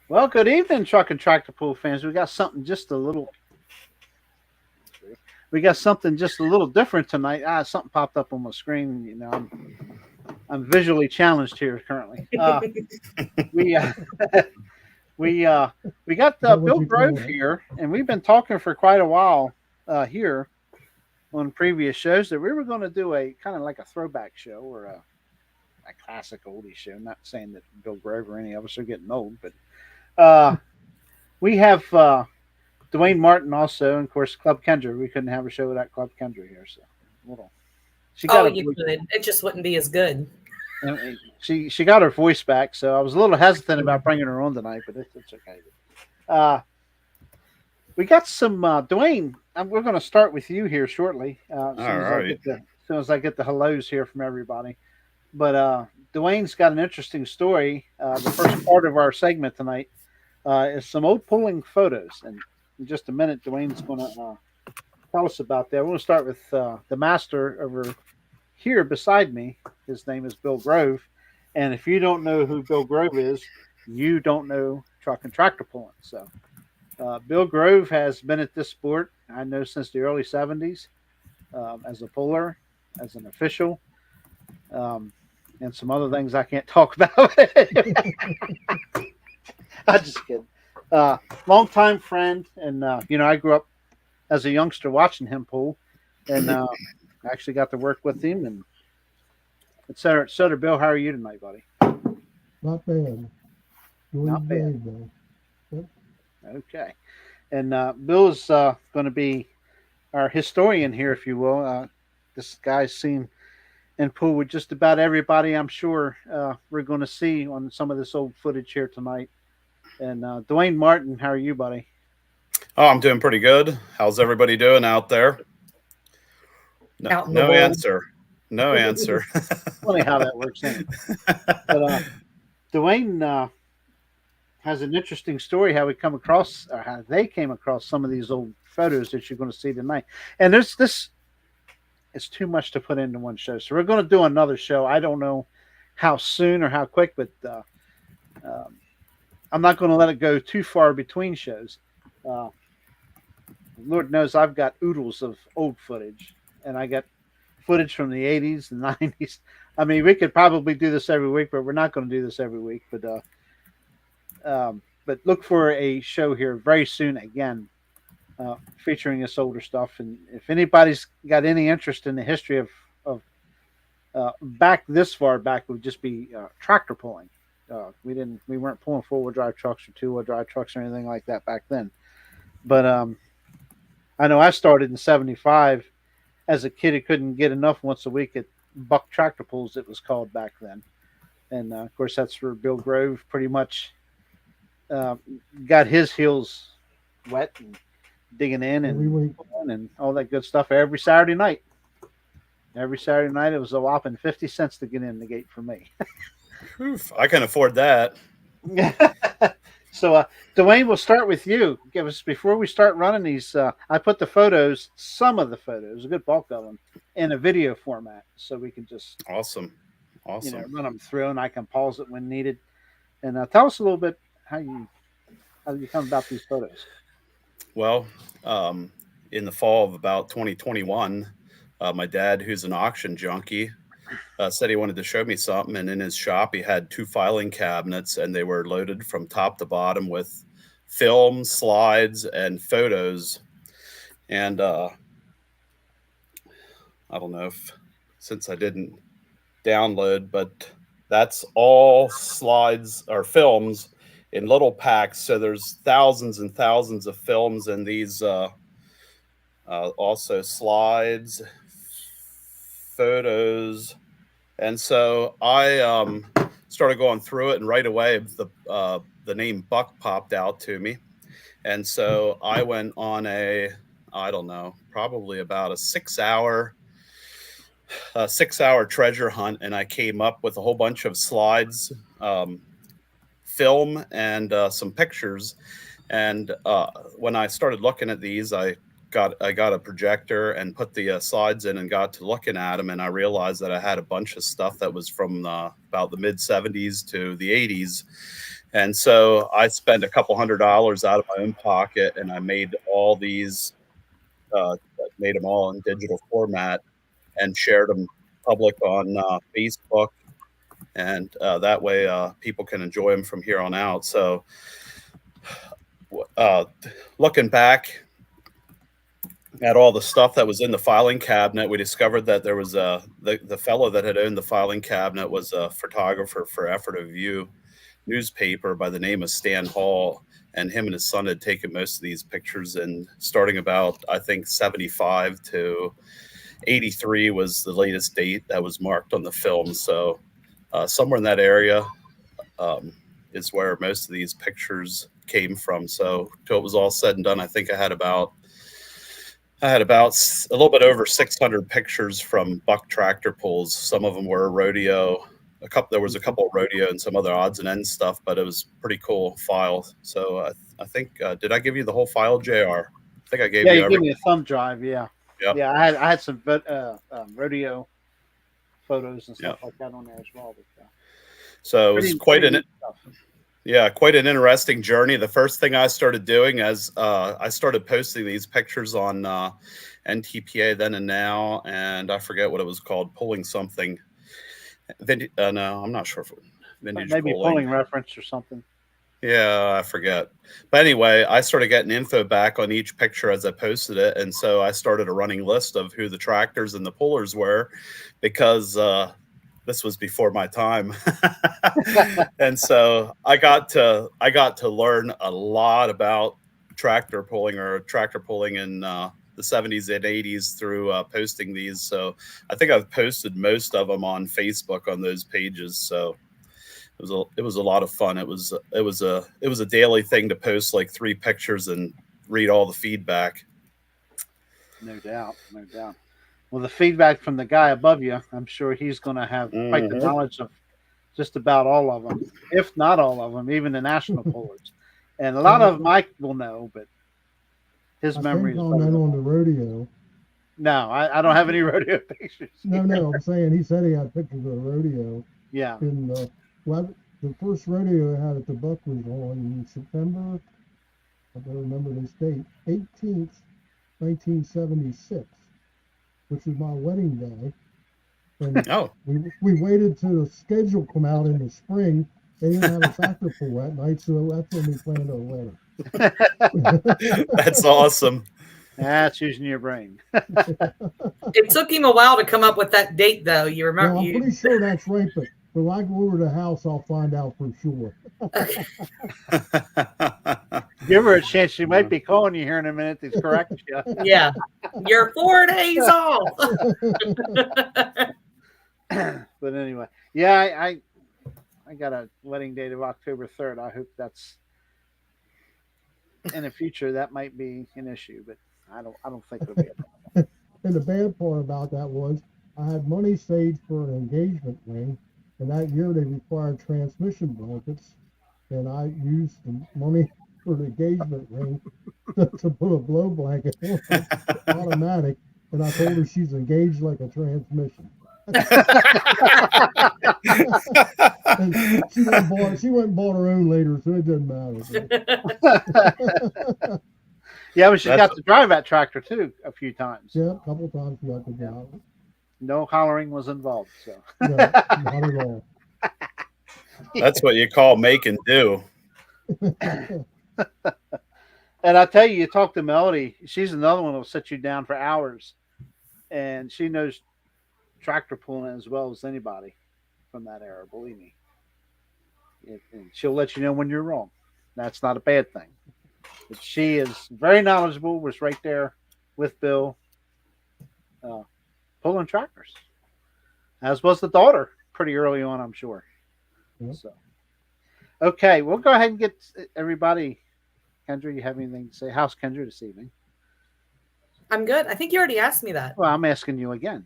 Well, good evening, truck and tractor pull fans. We got something just a little different tonight. Something popped up on my screen. I'm visually challenged here currently. We uh, we uh, we got Is that what Bill you call Grove it? here, and we've been talking for quite a while here on previous shows that we were going to do a kind of like a throwback show or a classic oldie show. Not saying that Bill Grove or any of us are getting old, but we have Duane Martin also, and of course Club Kendra. We couldn't have a show without Club Kendra here, so hold on. She Oh, got her you voice. could. It just wouldn't be as good. She got her voice back, so I was a little hesitant about bringing her on tonight, but it's okay. Uh, we got some Duane. We're going to start with you here shortly. As All soon as I right. get the hellos here from everybody. But Duane's got an interesting story. The first part of our segment tonight is some old pulling photos, and in just a minute, Duane's going to tell us about that. We're going to start with the master over here beside me. His name is Bill Grove. And if you don't know who Bill Grove is, you don't know truck and tractor pulling. So, Bill Grove has been at this sport, I know, since the early 70s as a puller, as an official, um, and some other things I can't talk about. I'm just kidding. Longtime friend, and I grew up as a youngster watching him pull, and actually got to work with him, and et cetera, et cetera. Bill, how are you tonight, buddy? Not bad. Doing Not bad. great, though. Yep. Okay. And Bill is going to be our historian here, if you will. This guy's seen and pull with just about everybody, I'm sure, we're going to see on some of this old footage here tonight. And Duane Martin, how are you, buddy? Oh, I'm doing pretty good. How's everybody doing out there? No, Out in the no Good. world. answer. No answer. Funny how that works anyway. But Duane has an interesting story how we come across, or how they came across some of these old photos that you're going to see tonight. And there's this, it's too much to put into one show. So we're going to do another show. I don't know how soon or how quick, but um, I'm not going to let it go too far between shows. Uh, Lord knows I've got oodles of old footage, and I got footage from the 80s and 90s. I mean, we could probably do this every week, but we're not going to do this every week. But look for a show here very soon again, featuring this older stuff. And if anybody's got any interest in the history of back this far back, it would just be tractor pulling. We weren't pulling 4 wheel drive trucks or 2 wheel drive trucks or anything like that back then. But I know I started in '75 as a kid. It couldn't get enough once a week at Buck Tractor Pulls, it was called back then. And of course, that's where Bill Grove pretty much uh, got his heels wet and digging in Every and week. and all that good stuff every Saturday night. Every Saturday night, it was a whopping 50 cents to get in the gate for me. Oof, I can afford that. So, Dwayne, we'll start with you. Give us before we start running these. I put the photos, some of the photos, a good bulk of them, in a video format, so we can just Awesome. Awesome. run them through, and I can pause it when needed. And tell us a little bit how you come about these photos. Well, in the fall of about 2021, my dad, who's an auction junkie, said he wanted to show me something. And in his shop, he had 2 filing cabinets, and they were loaded from top to bottom with film, slides, and photos. And I don't know if since I didn't download, but that's all slides or films in little packs. So there's thousands and thousands of films in these, also slides, photos. And so I started going through it, and right away the name Buck popped out to me. And so I went on I don't know, probably about a 6 hour treasure hunt, and I came up with a whole bunch of slides, film, and some pictures. And when I started looking at these, I got a projector and put the slides in and got to looking at them, and I realized that I had a bunch of stuff that was from about the mid '70s to the '80s, And so I spent a couple $100 out of my own pocket, and I made all these, made them all in digital format and shared them public on Facebook. And that way people can enjoy them from here on out. So looking back at all the stuff that was in the filing cabinet, we discovered that there was the fellow that had owned the filing cabinet was a photographer for Effort of View newspaper by the name of Stan Hall, and him and his son had taken most of these pictures. And starting about, I think, 75 to 83 was the latest date that was marked on the film. So somewhere in that area is where most of these pictures came from. So till it was all said and done, I think I had about a little bit over 600 pictures from buck tractor pulls. Some of them were rodeo. There was a couple of rodeo and some other odds and ends stuff, but it was pretty cool file. So I think, did I give you the whole file, JR? I think I gave you. Yeah, you gave me a thumb drive. Yeah. Yep. Yeah, I had some rodeo photos and stuff like that on there as well. But, so it was quite an interesting journey. The first thing I started doing as I started posting these pictures on NTPA then and now, and I forget what it was called, pulling something. No, I'm not sure if it was vintage maybe pulling reference or something. Yeah, I forget. But anyway, I started getting info back on each picture as I posted it. And so I started a running list of who the tractors and the pullers were, because this was before my time. And so I got to learn a lot about tractor pulling in the 70s and 80s through posting these. So I think I've posted most of them on Facebook on those pages. So it was a lot of fun. It was a daily thing to post like 3 pictures and read all the feedback. No doubt. Well, the feedback from the guy above you, I'm sure he's going to have quite the knowledge of just about all of them, if not all of them, even the national pullers. And a lot of Mike will know, but his memory is on the rodeo. No, I don't have any rodeo pictures. No, I'm saying he said he had pictures of the rodeo. Yeah. In the first rodeo I had at the Buck was on September, I don't remember this date, 18th, 1976, which is my wedding day. And we waited till the schedule come out in the spring. They didn't have a tractor pull that night, so that's when we planned our wedding. That's awesome. That's using your brain. It took him a while to come up with that date, though. You remember? Well, I'm pretty sure that's right, but when I go over to the house, I'll find out for sure. Give her a chance. She might be calling you here in a minute to correct you. Yeah. You're 4 days off. But anyway, yeah, I got a wedding date of October 3rd. I hope that's in the future. That might be an issue, but I don't think it'll be a problem. And the bad part about that was I had money saved for an engagement ring, and that year they required transmission blankets, and I used the money for the engagement ring to put a blow blanket on, automatic, and I told her she's engaged like a transmission. And she went and bought her own later, so it doesn't matter. Yeah, but she got to drive that tractor too a few times. Yeah, a couple times she got to drive it. No hollering was involved, so no, not at all. That's what you call make and do. And I tell you, you talk to Melody, she's another one that'll sit you down for hours, and she knows tractor pulling as well as anybody from that era. Believe me, and she'll let you know when you're wrong. That's not a bad thing. But she is very knowledgeable. Was right there with Bill, pulling tractors, as was the daughter pretty early on, I'm sure. Mm-hmm. So, okay, we'll go ahead and get everybody. Kendra, you have anything to say? How's Kendra this evening? I'm good. I think you already asked me that. Well, I'm asking you again.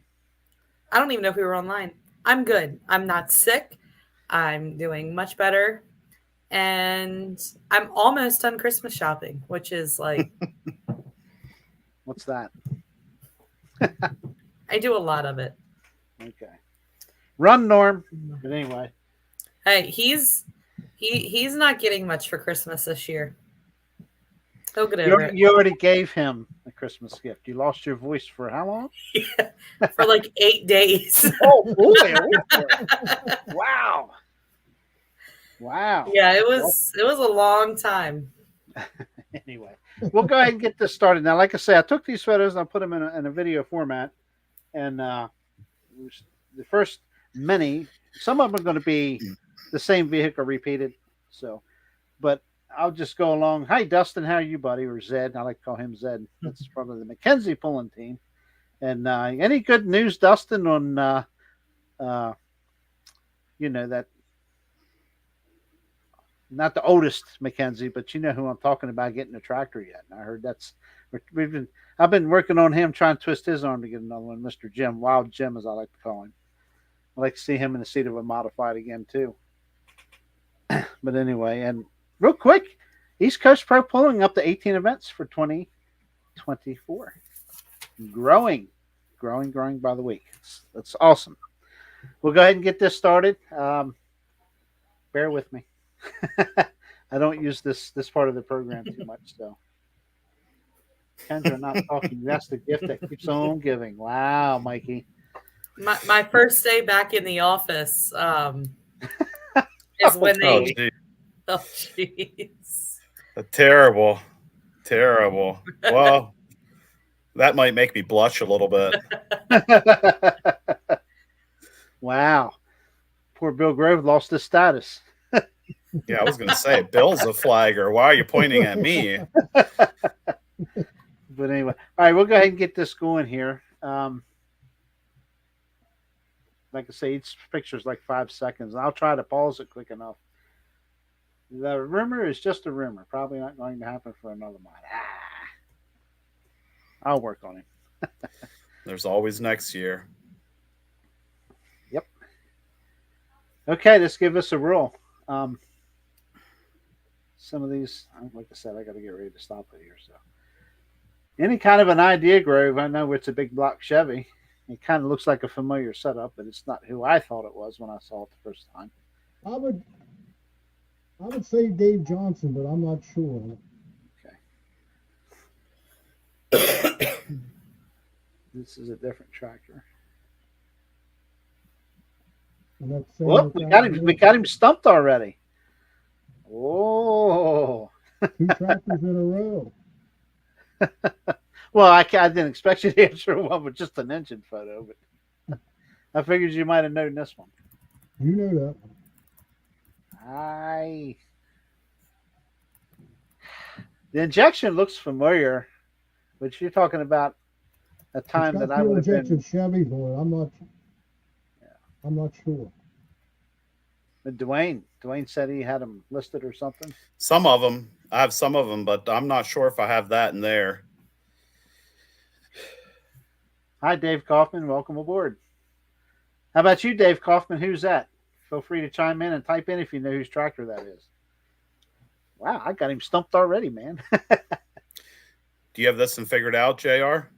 I don't even know if we were online. I'm good. I'm not sick. I'm doing much better. And I'm almost done Christmas shopping, which is like... What's that? I do a lot of it. Okay. Run, Norm. But anyway. Hey, he's He's not getting much for Christmas this year. He'll get over it. You already gave him a Christmas gift. You lost your voice for how long? For like 8 days. Oh boy! Wow! Wow! Yeah, it was a long time. Anyway, we'll go ahead and get this started now. Like I say, I took these photos and I put them in a video format, and the first many, some of them are going to be the same vehicle repeated. So, but I'll just go along. Hi, Dustin. How are you, buddy? Or Zed. I like to call him Zed. That's part of the McKenzie pulling team. And any good news, Dustin, on that, not the oldest McKenzie, but you know who I'm talking about getting a tractor yet. And I heard I've been working on him, trying to twist his arm to get another one, Mr. Jim, Wild Jim, as I like to call him. I like to see him in the seat of a modified again too. But anyway, and real quick, East Coast Pro pulling up to 18 events for 2024. Growing by the week. That's awesome. We'll go ahead and get this started. Bear with me. I don't use this part of the program too much, so. Kendra not talking. That's the gift that keeps on giving. Wow, Mikey. My first day back in the office is when they. Oh, jeez. Terrible. Well, that might make me blush a little bit. Wow. Poor Bill Grove lost his status. Yeah, I was going to say, Bill's a flagger. Why are you pointing at me? But anyway, all right, we'll go ahead and get this going here. Like I say, each picture is like 5 seconds. I'll try to pause it quick enough. The rumor is just a rumor. Probably not going to happen for another month. I'll work on it. There's always next year. Yep. Okay, let's give us a roll. Some of these, like I said, I got to get ready to stop it here. So, any kind of an idea, Grove? I know it's a big block Chevy. It kind of looks like a familiar setup, but it's not who I thought it was when I saw it the first time. I would say Dave Johnson, but I'm not sure. Okay. This is a different tractor. Whoop, we got him stumped already. Oh. 2 tractors in a row. Well, I didn't expect you to answer one with just an engine photo, but I figured you might have known this one. You know that one. The injection looks familiar, but you're talking about a time that I would have been. Chevys on it. I'm not sure. But Duane said he had them listed or something. Some of them. I have some of them, but I'm not sure if I have that in there. Hi, Dave Kaufman. Welcome aboard. How about you, Dave Kaufman? Who's that? Feel free to chime in and type in if you know whose tractor that is. Wow, I got him stumped already, man. Do you have this one figured out, JR?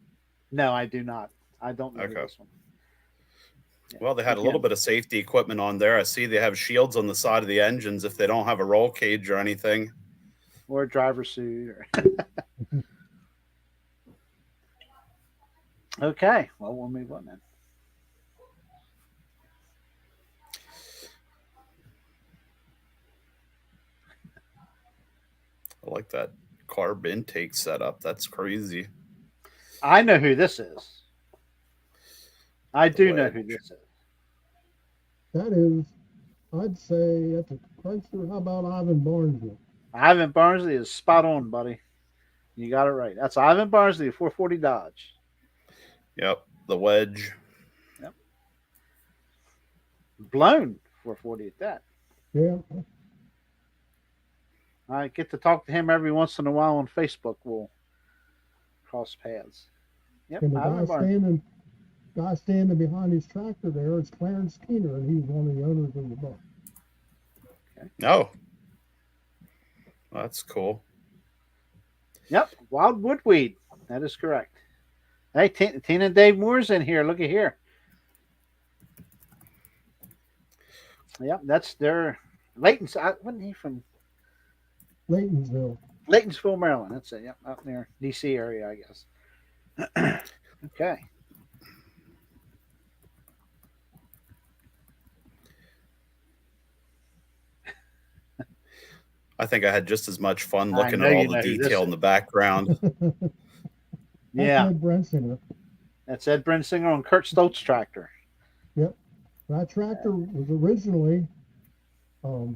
No, I do not. I don't know this one. Yeah. Well, they had a little bit of safety equipment on there. I see they have shields on the side of the engines if they don't have a roll cage or anything. Or a driver's suit. Okay, well, we'll move on then. I like that carb intake setup. That's crazy. I know who this is. I do know who this is. That is, I'd say that's a Chrysler. How about Ivan Barnsley? Ivan Barnsley is spot on, buddy. You got it right. That's Ivan Barnsley, 440 Dodge. Yep, the wedge. Yep. Blown 440 at that. Yeah. I get to talk to him every once in a while on Facebook. We'll cross paths. Yep. And the guy standing behind his tractor there is Clarence Keener, and he's one of the owners of the book. Okay. Oh. That's cool. Yep. Wild Woodweed. That is correct. Hey, Tina and Dave Moore's in here. Look at here. Yep. That's their Wasn't he from Laytonsville. Laytonsville, Maryland? That's it. Yep, up near D.C. area, I guess. Okay. I think I had just as much fun I looking know at all you the know who this detail in is. the background. That's Yeah, Ed Brensinger. that's Ed Brensinger on Kurt Stoltz tractor. Yep. That tractor was originally um,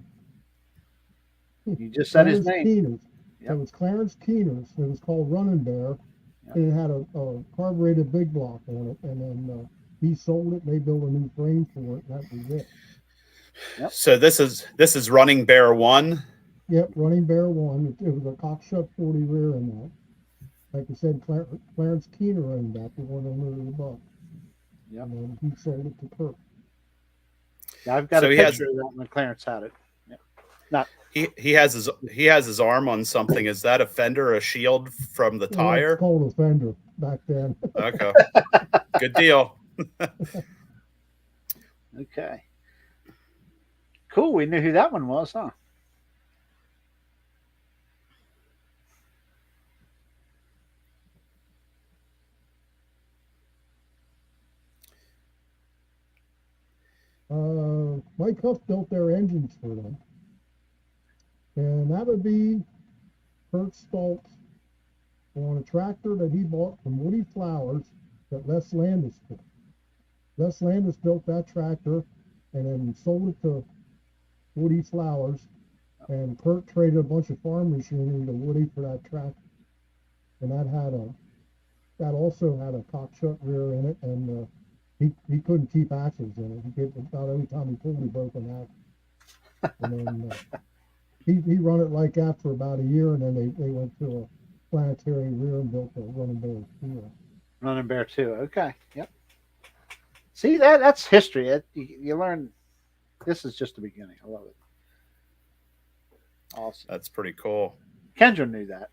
You just said his Clarence name. Keener's. Yep. It was Clarence Keener's. It was called Running Bear. Yep. And it had a carbureted big block on it. And then he sold it. They built a new frame for it. And that was it. Yep. So this is Running Bear 1. Yep, Running Bear 1. It was a cockshut 40 rear in that. Like I said, Clarence Keener owned that, the one under the buck. Yep. And then he sold it to Kurt. Yeah, I've got So a he picture has- of that when Clarence had it. Yep. Not He has his arm on something. Is that a fender, a shield from the Well, tire? it's called a fender back then. Okay, good deal. okay. Cool. We knew who that one was, huh? Mike Huff built their engines for them. And that would be Kurt Stoltz on a tractor that he bought from Woody Flowers that Les Landis built. Les Landis built that tractor and then sold it to Woody Flowers. And Kurt traded a bunch of farm machinery to Woody for that tractor. And that also had a cockshut rear in it, and he couldn't keep axles in it. He could, about every time he pulled, he broke an axle. And then he run it like that for about a year, and then they went to a planetary rear and built a Running Bear 2. Running Bear 2. Okay. Yep. See, that's history. You learn. This is just the beginning. I love it. Awesome. That's pretty cool. Kendra knew that.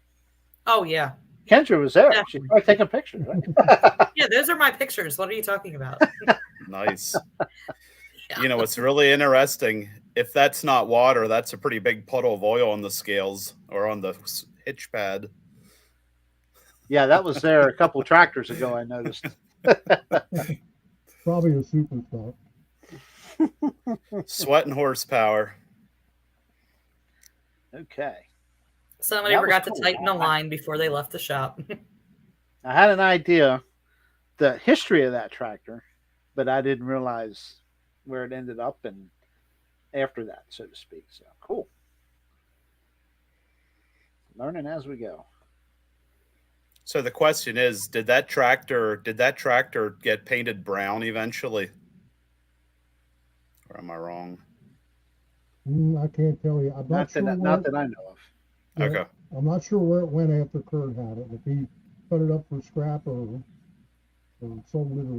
Oh yeah. Kendra was there. Definitely. She's probably taking pictures, right? Yeah, those are my pictures. What are you talking about? Nice. Yeah. You know what's really interesting? If that's not water, that's a pretty big puddle of oil on the scales or on the hitch pad. Yeah, that was there a couple tractors ago. I noticed. Probably a super stock. Sweat and horsepower. Okay. Somebody That was forgot cool. to tighten a line before they left the shop. I had an idea, the history of that tractor, but I didn't realize where it ended up and after that, so to speak. So cool. Learning as we go. So the question is, did that tractor get painted brown eventually? Or am I wrong? I can't tell you. I'm not sure. Not that I know of. Yeah, Okay. I'm not sure where it went after Kurt had it. If he put it up for scrap or sold it or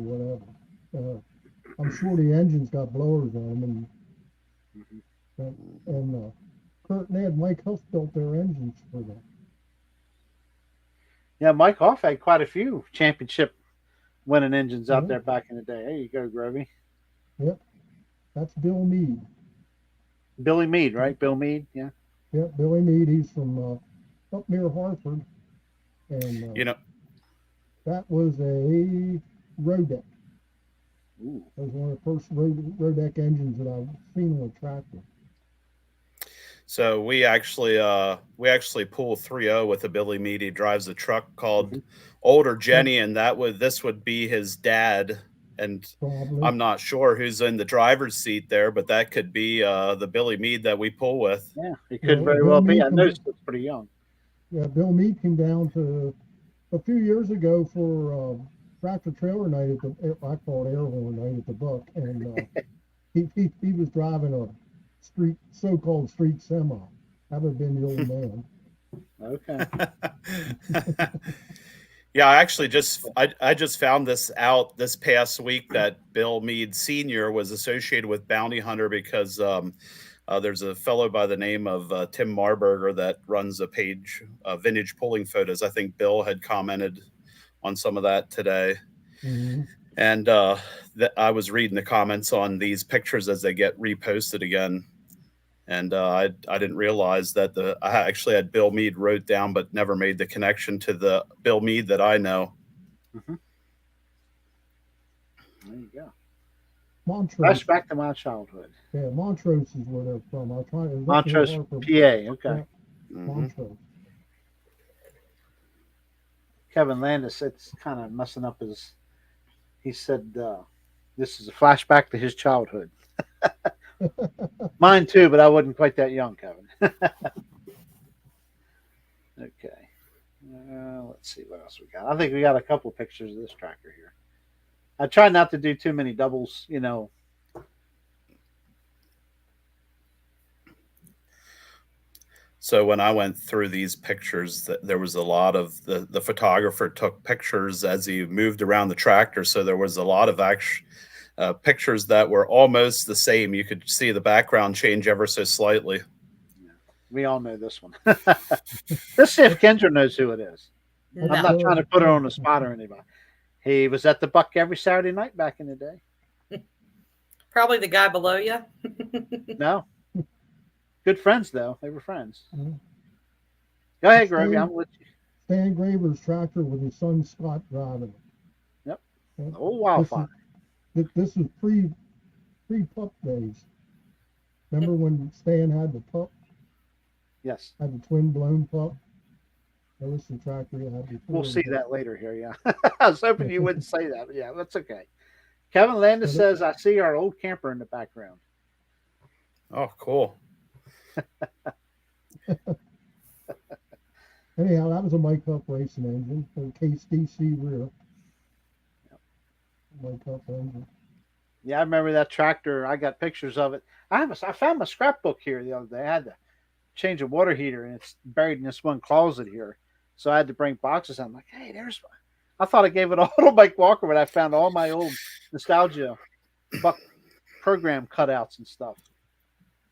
whatever. I'm sure the engine's got blowers on them, and Kurt and Ed, Mike Huff built their engines for them. Yeah, Mike Hoff had quite a few championship winning engines out Yeah. there back in the day. There you go, Grovey. Yep, that's Bill Meade. Billy Meade, right? Bill Meade, yeah. Yep, Billy Meade. He's from up near Hartford, and You know, that was a Rodeck. Ooh. That was one of the first Rodeck engines that I've seen on a tractor. so we actually pull 3.0 with a Billy Meade. He drives a truck called Older Jenny, and this would be his dad. And Probably. I'm not sure who's in the driver's seat there, but that could be the Billy Meade that we pull with. Yeah, it could Well, very Bill well be. Meade I can noticed it's pretty young. Yeah, Bill Meade came down to a few years ago for tractor trailer night at the, I call it air horn night at the Buck, and he was driving a so-called street semi. That would have been the old man. Okay. Yeah, I actually I just found this out this past week that Bill Meade Sr. was associated with Bounty Hunter because there's a fellow by the name of Tim Marburger that runs a page, Vintage Pulling Photos. I think Bill had commented on some of that today. Mm-hmm. And I was reading the comments on these pictures as they get reposted again. And I didn't realize that I actually had Bill Meade wrote down, but never made the connection to the Bill Meade that I know. Mhm. There you go. Montrose. Flashback to my childhood. Yeah, Montrose is where they're from. I was trying to look Montrose, hard for PA. Okay. yeah, Mhm. Montrose. Kevin Landis, it's kind of messing up his. He said this is a flashback to his childhood. Mine too, but I wasn't quite that young, Kevin. Okay. Let's see what else we got. I think we got a couple pictures of this tractor here. I try not to do too many doubles, you know. So when I went through these pictures, there was a lot of the photographer took pictures as he moved around the tractor. So there was a lot of pictures that were almost the same. You could see the background change ever so slightly. We all know this one. Let's see if Kendra knows who it is. No. I'm not trying to put her on the spot or anybody. He was at the Buck every Saturday night back in the day. Probably the guy below you. No. Good friends, though. They were friends. Mhm. Go ahead, Grovey. I'm with you. Stan Graver's tractor with his son Scott driving it. Yep. Yeah. The old Wildfire. This is pre pup days. Remember when Stan had the pup, Yes. had the twin blown pup? There was some tractor he had before. We'll see that later here, yeah. I was hoping you wouldn't say that, but yeah, that's okay. Kevin Landis says, I see our old camper in the background. Oh, cool. Anyhow, that was a Mike Huff racing engine, a Case DC rear. Yep. Mike Huff engine. Yeah, I remember that tractor. I got pictures of it. I found my scrapbook here the other day. I had to change a water heater, and it's buried in this one closet here. So I had to bring boxes. I'm like, hey, there's. I thought I gave it all to Mike Walker, but I found all my old nostalgia Buck program cutouts and stuff.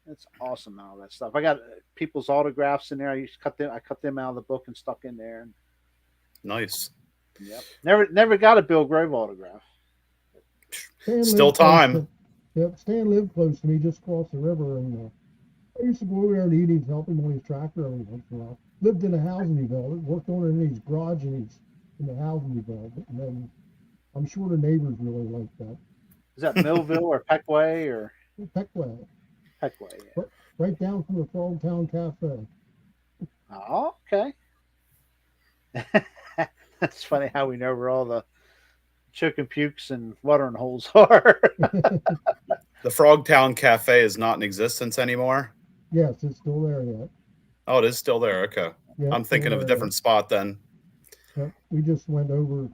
It's awesome, all that stuff. I got people's autographs in there. I used to cut them. I cut them out of the book and stuck in there. Nice. Yep. Never got a Bill Grove autograph. Stan Still lived close time. Yep, Stan lived close to me, just across the river, and I used to go over there in the evenings, help him on his tractor every once in a while. Lived in a housing development, worked on it in his garage and in the housing development, and then I'm sure the neighbors really liked that. Is that Millville or Peckway or Peckway, Peckway? Yeah. right down from the Frogtown Cafe. Oh, okay. That's funny how we know where all the chicken pukes and watering holes are. The Frogtown Cafe is not in existence anymore. Yes, it's still there yet. Oh, it is still there. Okay. Yeah, I'm thinking of a different spot then. Yep. We just went over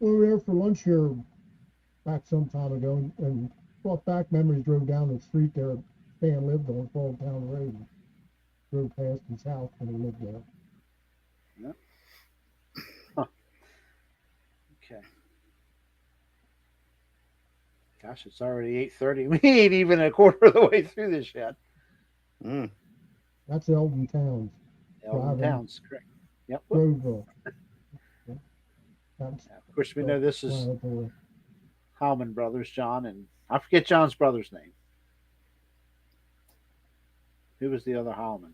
there for lunch here back some time ago and brought back memories, drove down the street there Stan lived on Frogtown Road and drove past his house when he lived there. Yep. Huh. Okay. Gosh, it's already 8:30. We ain't even a quarter of the way through this yet. Mm. That's Eldon Towns, Elton Towns, correct. Yep. Groveville. Of course, we know this is Hallman Brothers, John, and I forget John's brother's name. Who was the other Hallman?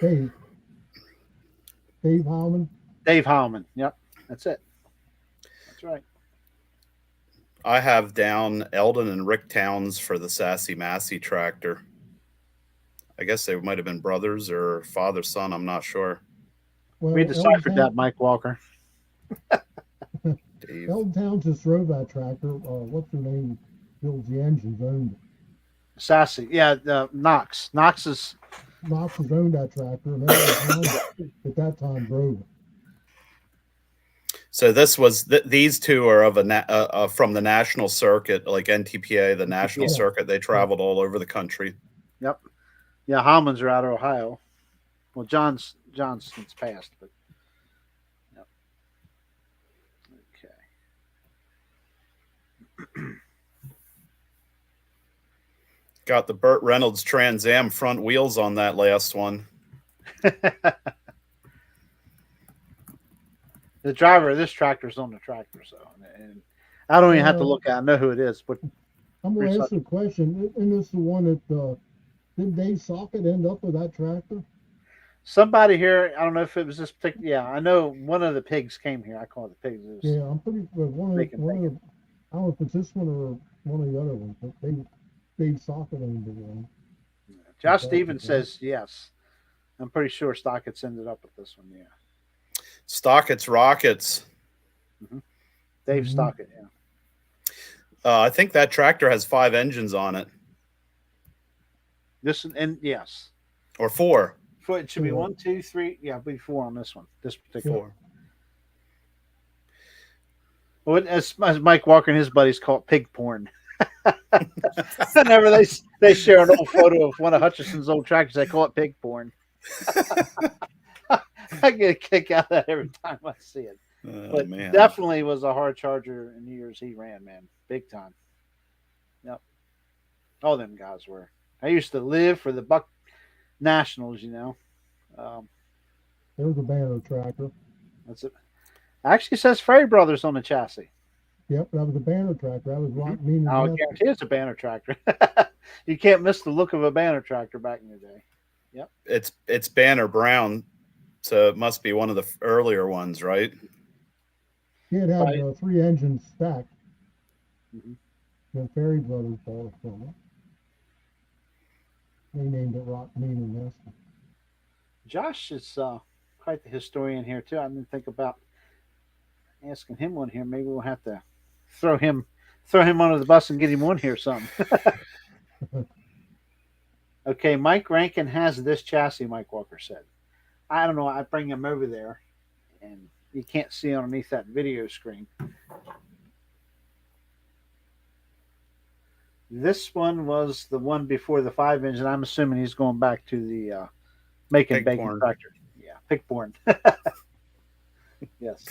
Dave Hallman. Dave Hallman. Yep, that's it. That's right. I have down Eldon and Rick Towns for the Sassy Massey tractor. I guess they might have been brothers or father son. I'm not sure. Well, We deciphered that, Mike Walker. Dave. Eldon Towns just drove that tractor. What's her name? Builds the engines, owned it. Sassy, yeah, Knox. Knox has owned that tractor, and Eldon Towns at that time drove it. So this was these two are of from the national circuit, like NTPA, the national circuit. They traveled all over the country. Yep. Yeah, Hallman's are out of Ohio. Well, John's since passed, but yep. Okay. Got the Burt Reynolds Trans Am front wheels on that last one. The driver of this tractor is on the tractor, so and I don't even have to look at. I know who it is, but I'm gonna Pretty ask you a question. Isn't this the one that did Dave Socket end up with that tractor? Somebody here, I don't know if it was this particular. Yeah, I know one of the pigs came here. I call it the pigs. It was Yeah, I'm pretty well, making one of bacon. the, I don't know if it's this one or one of the other ones, but Dave Socket owned the one. Josh That's Stevens awesome, says yes. I'm pretty sure Stockett's ended up with this one. Yeah, Stockett's Rockets. Dave Mhm. Stockett. Yeah, I think that tractor has 5 engines on it, this and yes, or 4. it should be Four. 1, 2, 3. Yeah, be 4 on this one. This particular. 4. Well, as Mike Walker and his buddies call it, pig porn. Whenever they share an old photo of one of Hutchison's old tractors, they call it pig porn. I get a kick out of that every time I see it. Oh, But man. definitely was a hard charger in the years he ran, man. Big time. Yep. All them guys were. I used to live for the Buck Nationals, you know. There was a banner tractor. That's it. Actually says Ferry Brothers on the chassis. Yep, that was a banner tractor. That was Rock Mean I'll and guarantee it's a banner tractor. You can't miss the look of a banner tractor back in the day. It's Banner Brown, so it must be one of the earlier ones, right? He had Right. 3 engines stacked. Mhm. The Ferry Brothers bought it from him. They named it Rock Mean and Nasty. Josh is quite the historian here too. I didn't think about asking him on here. Maybe we'll have to throw him under the bus and get him on here something. Okay, Mike Rankin has this chassis, Mike Walker said. I don't know. I bring him over there, and you can't see underneath that video screen. This one was the one before the 5 engine. I'm assuming he's going back to the making Pig bacon porn. tractor. Yeah, pig porn. Yes.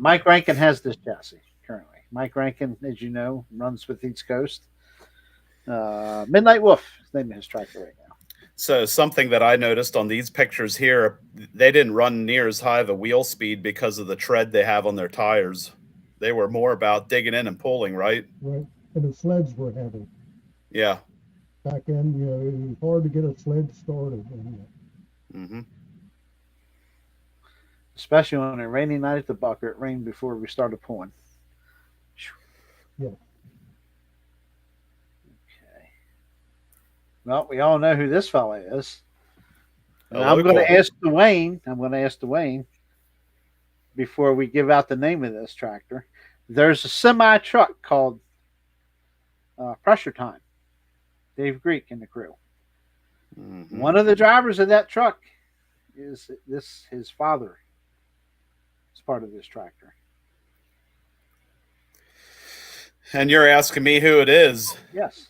Mike Rankin has this chassis currently. Mike Rankin, as you know, runs with East Coast. Midnight Wolf is the name of his tractor right now. So something that I noticed on these pictures here, they didn't run near as high of a wheel speed because of the tread they have on their tires. They were more about digging in and pulling, right? Right. And the sleds were heavy. Yeah. Back then, it was hard to get a sled started. Mm-hmm. Especially on a rainy night at the Bucker. It rained before we started pulling. Yeah. Okay. Well, we all know who this fella is. And A I'm going to local. ask Duane before we give out the name of this tractor. There's a semi truck called Pressure Time. Dave Greek and the crew. Mm-hmm. One of the drivers of that truck is his father. It's part of this tractor. And you're asking me who it is? Yes.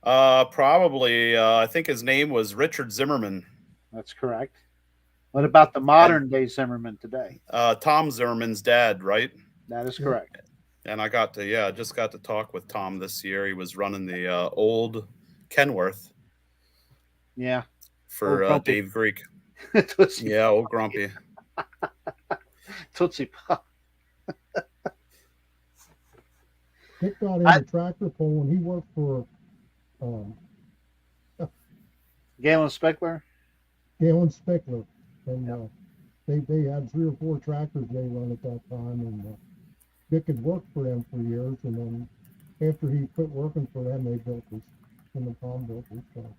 Probably. I think his name was Richard Zimmerman. That's correct. What about the modern day Zimmerman today? Tom Zimmerman's dad, right? That is correct. And I just got to talk with Tom this year. He was running the old Kenworth Yeah. for Old Grumpy. Dave Greek. Tootsie, Yeah, old Grumpy. Tootsie Pop. Dick got into tractor pulling. He worked for Galen Speckler. Galen Speckler. And they had 3 or 4 tractors they run at that time. And Dick had worked for them for years. And then after he quit working for them, they built this. And the Tom built this tractor.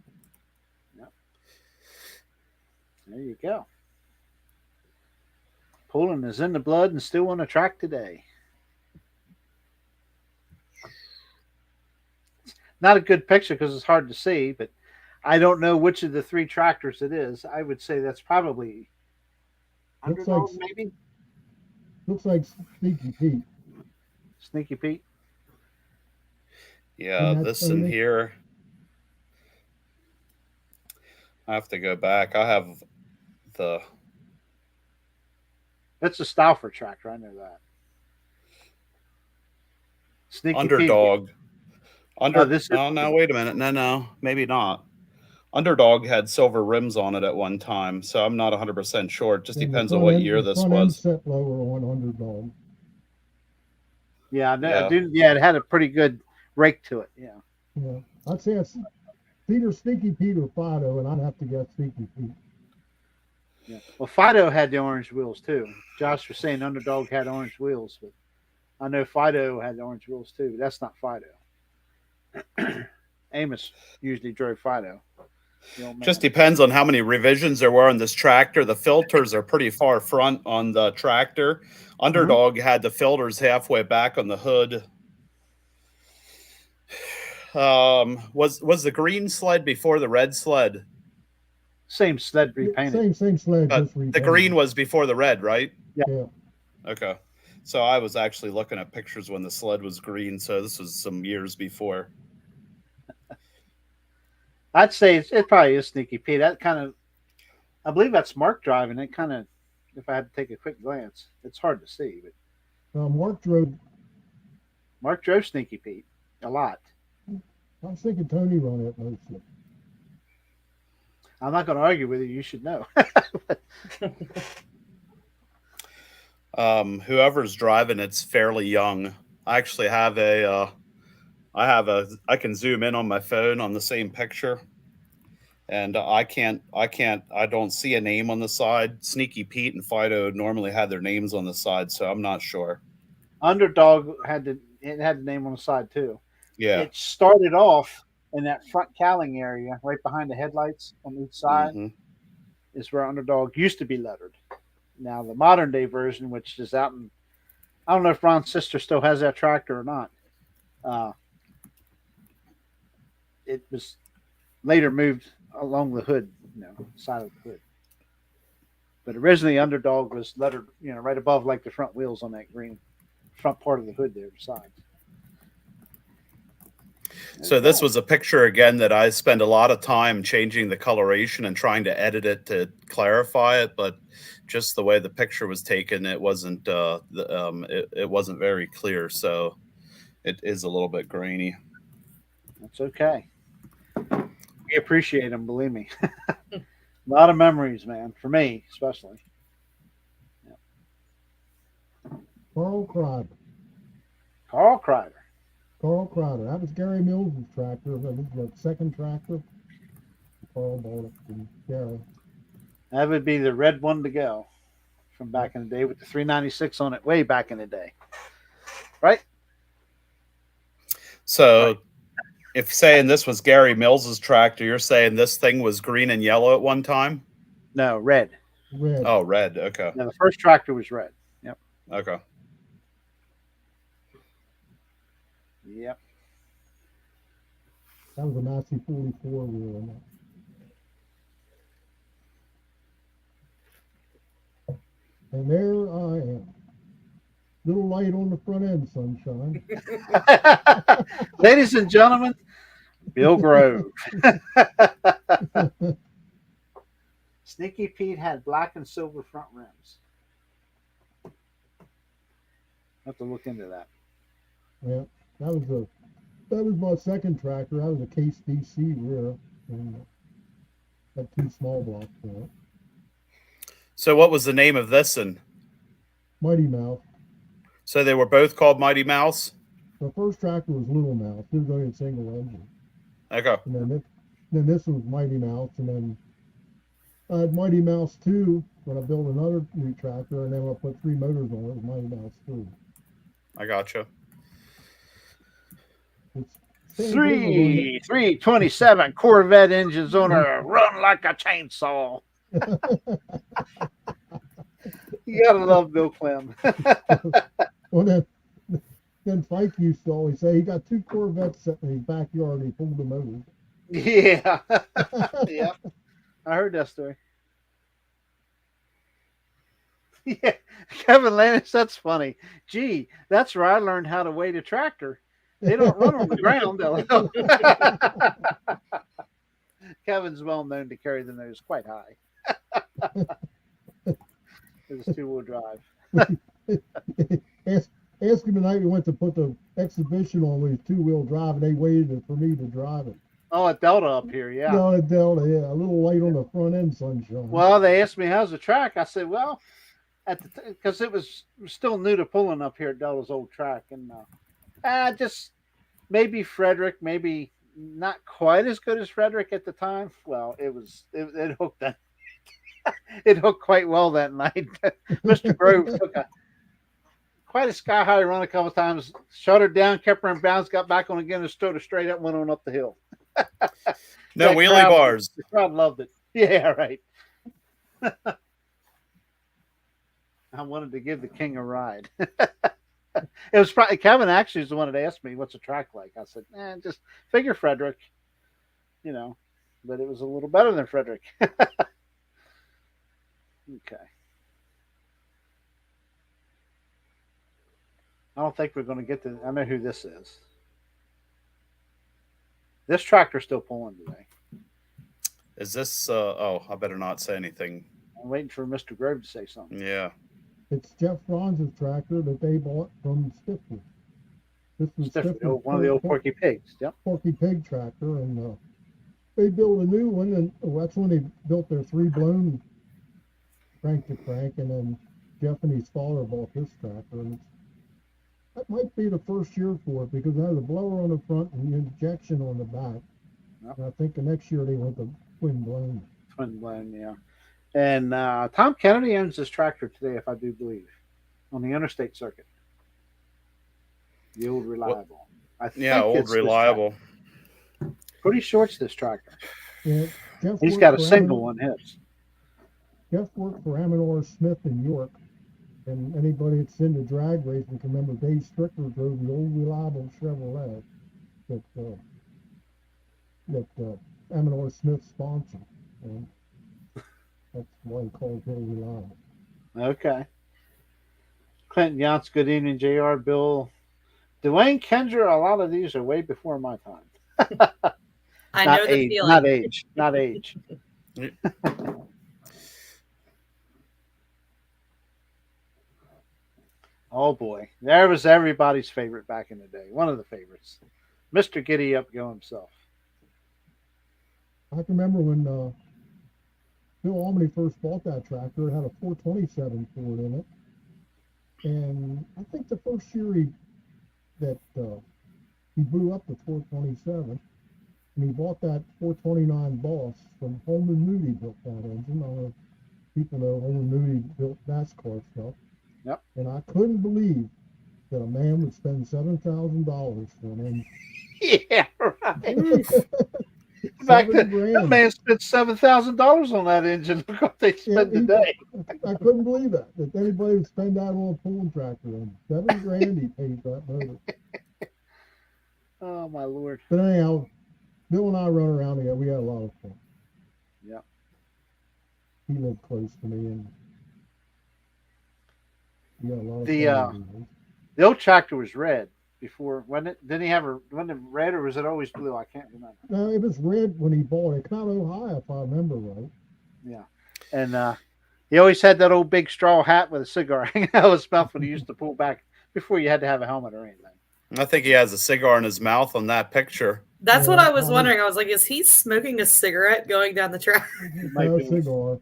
There you go. Pulling is in the blood and still on the track today. Not a good picture because it's hard to see, but I don't know which of the 3 tractors it is. I would say that's probably Looks Underdog, like- maybe Looks like Sneaky Pete. Sneaky Pete. Yeah, And this that's in only- here. I have to go back. I have the That's a Stauffer tractor. I know that. Sneaky Underdog. Oh, this is- Oh, no, wait a minute. No, maybe not. Underdog had silver rims on it at one time, so I'm not 100% sure. It just And the depends on front what end- year the this front end was. set lower on Underdog. Pete. Yeah, I Yeah. do. Yeah, it had a pretty good rake to it. Yeah. Yeah, I'd say it's either Sneaky Pete or Fido, and I'd have to guess Sneaky Pete. Yeah. Well, Fido had the orange wheels too. Josh was saying Underdog had orange wheels, but I know Fido had the orange wheels too. But that's not Fido. Amos usually drove Fido. Just depends on how many revisions there were on this tractor. The filters are pretty far front on the tractor. Underdog had the filters halfway back on the hood. Was the green sled before the red sled? Same sled repainted. Same sled, just The repainted. green was before the red, right? Yeah. Okay. So I was actually looking at pictures when the sled was green. So this was some years before. I'd say it probably is Sneaky Pete. That kind of, I believe that's Mark driving. It kind of, if I had to take a quick glance, it's hard to see, but Mark drove. Mark drove Sneaky Pete a lot. I was thinking Tony run it mostly. I'm not going to argue with you. You should know. Whoever's driving it's fairly young. I actually have I can zoom in on my phone on the same picture, and I don't see a name on the side. Sneaky Pete and Fido normally had their names on the side, so I'm not sure. Underdog had the name on the side too. Yeah. It started off in that front cowling area, right behind the headlights on each side, is where Underdog used to be lettered. Now the modern day version, which is out in, I don't know if Ron's sister still has that tractor or not. It was later moved along the hood, side of the hood. But originally, Underdog was lettered, right above like the front wheels on that green front part of the hood there, beside. So this was a picture again that I spent a lot of time changing the coloration and trying to edit it to clarify it, but just the way the picture was taken, it wasn't it wasn't very clear. So it is a little bit grainy. That's okay. We appreciate them, believe me. A lot of memories, man, for me especially. Carl Kreider. Carl Kreider. Carl Kreider. That was Gary Mills' tractor. That was the second tractor. Carl bought it from Gary. That would be the red one to go from back in the day with the 396 on it way back in the day. Right? So if saying this was Gary Mills's tractor, you're saying this thing was green and yellow at one time? No, red. Red. Oh, red. Okay. No, the first tractor was red. Yep. Okay. Yep. That was a Nazi 44 wheel in that. And there I am. Little light on the front end, sunshine. Ladies and gentlemen, Bill Grove. Sneaky Pete had black and silver front rims. I'll have to look into that. Yeah, that was my second tractor. That was a Case DC rear, and had two small blocks for it. So what was the name of this one? Mighty Mouse. So they were both called Mighty Mouse? The first tractor was Little Mouse. It was only a single engine. Okay. And then this was Mighty Mouse, and then I had Mighty Mouse 2 when I built another new tractor, and then when I put 3 motors on it, it was Mighty Mouse 3. I gotcha. It's 327 Corvette engines on a run like a chainsaw. You gotta love Bill Clem. Well, then Fike used to always say he got 2 Corvettes sitting in his backyard and he pulled them over. Yeah. Yeah. I heard that story. Yeah. Kevin Lannis, that's funny. Gee, that's where I learned how to weight a tractor. They don't run on the ground, though. Kevin's well known to carry the nose quite high. It's 2-wheel drive. Ask him tonight. We went to put the exhibition on with 2-wheel drive, and they waited for me to drive it. Oh, at Delta up here, yeah. No, at Delta, yeah. A little light on the front end, sunshine. Well, they asked me how's the track. I said, well, because it was still new to pulling up here at Delta's old track, and just maybe Frederick, maybe not quite as good as Frederick at the time. Well, it hooked that it hooked quite well that night. Mr. Grove took quite a sky high run a couple of times, shut her down, kept her in bounds, got back on again, and stood her straight up, went on up the hill. No That wheelie bars. The crowd loved it. Yeah, right. I wanted to give the king a ride. It was probably Kevin actually is the one that asked me, "What's a track like?" I said, just figure Frederick, but it was a little better than Frederick. Okay. I don't think we're going to get to. I know who this is. This tractor's still pulling today. Is this? Oh, I better not say anything. I'm waiting for Mr. Grove to say something. Yeah. It's Jeff Franz's tractor that they bought from Stifler. This was Stifler's one of the old Porky Pigs. Yep. Porky Pig tractor, and they built a new one, and that's when they built their 3-blown crank to crank, and then Jeff and his father bought this tractor, and that might be the first year for it because it has a blower on the front and injection on the back. Yep. And I think the next year they went to twin blown. Twin blown, yeah. And Tom Kennedy owns this tractor today, if I do believe, on the interstate circuit. The old reliable. Old reliable. Pretty sure it's this tractor. Yeah, he's got a single on his. Jeff worked for Amador Smith in York, and anybody that's in the drag racing can remember Dave Strickler drove the old reliable Chevrolet that Amador Smith sponsored. And that's why he called it reliable. Okay. Clinton Yance, good evening, JR, Bill. Duane Kendra, a lot of these are way before my time. I know the feeling. Not age. Oh boy, there was everybody's favorite back in the day. One of the favorites, Mr. Giddy Up Go himself. I can remember when Bill Almany first bought that tractor. It had a 427 Ford in it, and I think the first year he blew up the 427, and he bought that 429 Boss from Holman Moody. Built that engine. I don't know if people know Holman Moody built NASCAR stuff. Yep. And I couldn't believe that a man would spend $7,000 for an engine. Yeah, right. Back then, that man spent $7,000 on that engine. Look what they spent today. I couldn't believe that anybody would spend that on a pulling tractor. And $7,000 he paid for that motor. Oh my Lord! But anyhow, Bill and I run around together. We had a lot of fun. Yeah. He lived close to me, and we had a lot of fun. The old tractor was red before, wasn't it? Didn't he have wasn't it red or was it always blue? I can't remember. No, it was red when he bought it. Kind of Ohio, if I remember right. Yeah, and he always had that old big straw hat with a cigar hanging out of his mouth when he used to pull back before you had to have a helmet or anything. I think he has a cigar in his mouth on that picture. That's what I was wondering. I was like, is he smoking a cigarette going down the track? No, cigar.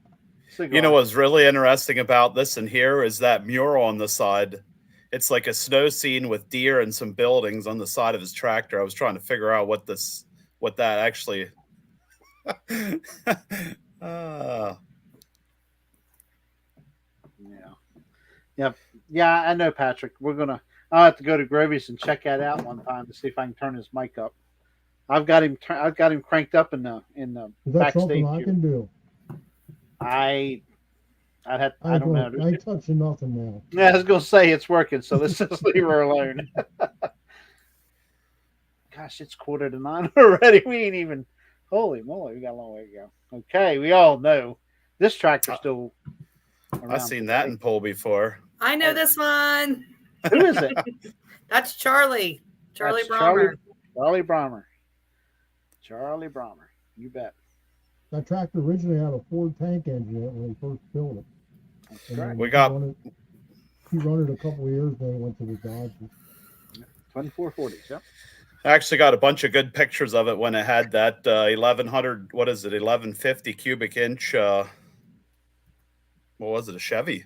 You know what's really interesting about this in here is that mural on the side. It's like a snow scene with deer and some buildings on the side of his tractor. I was trying to figure out what that actually. Yeah. I know, Patrick. I'll have to go to Grovy's and check that out one time to see if I can turn his mic up. I've got him cranked up in the Is that backstage. Something I can do? I don't know. I ain't touching nothing now. Yeah, I was gonna say it's working, so let's just leave her alone. Gosh, it's 8:45 already. We ain't even. Holy moly, we got a long way to go. Okay, we all know this tractor's still. I've seen that in pole before. I know this one. Who is it? That's Charlie. Charlie Brommer. Charlie Brommer. Charlie Brommer. You bet. That tractor originally had a Ford tank engine in it when they first built it. That's right. He run it a couple of years, then went to the Dodgers. 2440s, yep. I actually got a bunch of good pictures of it when it had that 1150 cubic inch. What was it? A Chevy?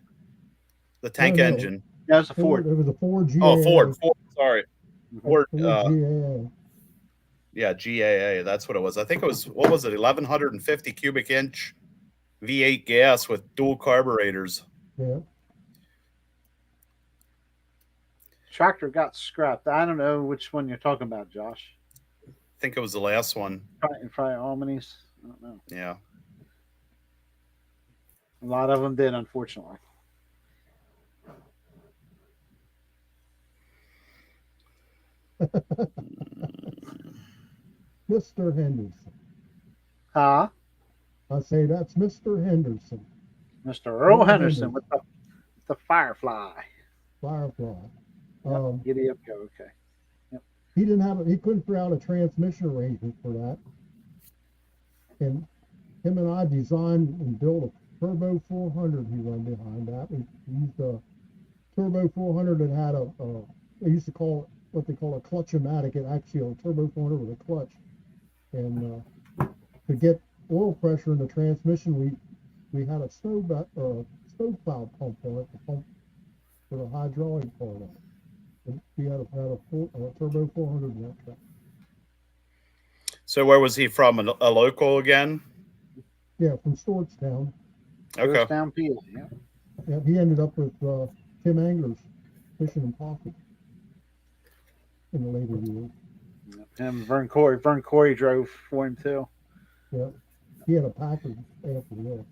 The tank engine. That was a Ford. It was a Ford GR. Oh, Ford. Sorry. Or It was GAA. yeah, GAA. That's what it was. I think it was, what was it, 1150 cubic inch V8 gas with dual carburetors. Yeah. Tractor got scrapped. I don't know which one you're talking about, Josh. I think it was the last one. Probably Almany's. I don't know. Yeah. A lot of them did, unfortunately. Mr. Henderson. Huh? I say that's Mr. Henderson. Mr. Earl Henderson with the Firefly. Firefly. Yep. Giddy up, go. Okay. He couldn't figure out a transmission arrangement for that. And him and I designed and built a Turbo 400 he run behind that. We used a Turbo 400 that had they used to call it what they call a clutch-o-matic. It actually a Turbo 400 with a clutch. And to get oil pressure in the transmission, we had a stove valve pump on it, the pump for the hydraulic part of it. And we had a Turbo 400 in that truck. So where was he from? A local again? Yeah, from Stewartstown. Okay. Georgetown, PA. Yeah. Yeah, he ended up with Tim Angler's Fishing and Pocket in the later years. And Vern Corey. Vern Corey drove for him too. Yeah, he had a Packard after that.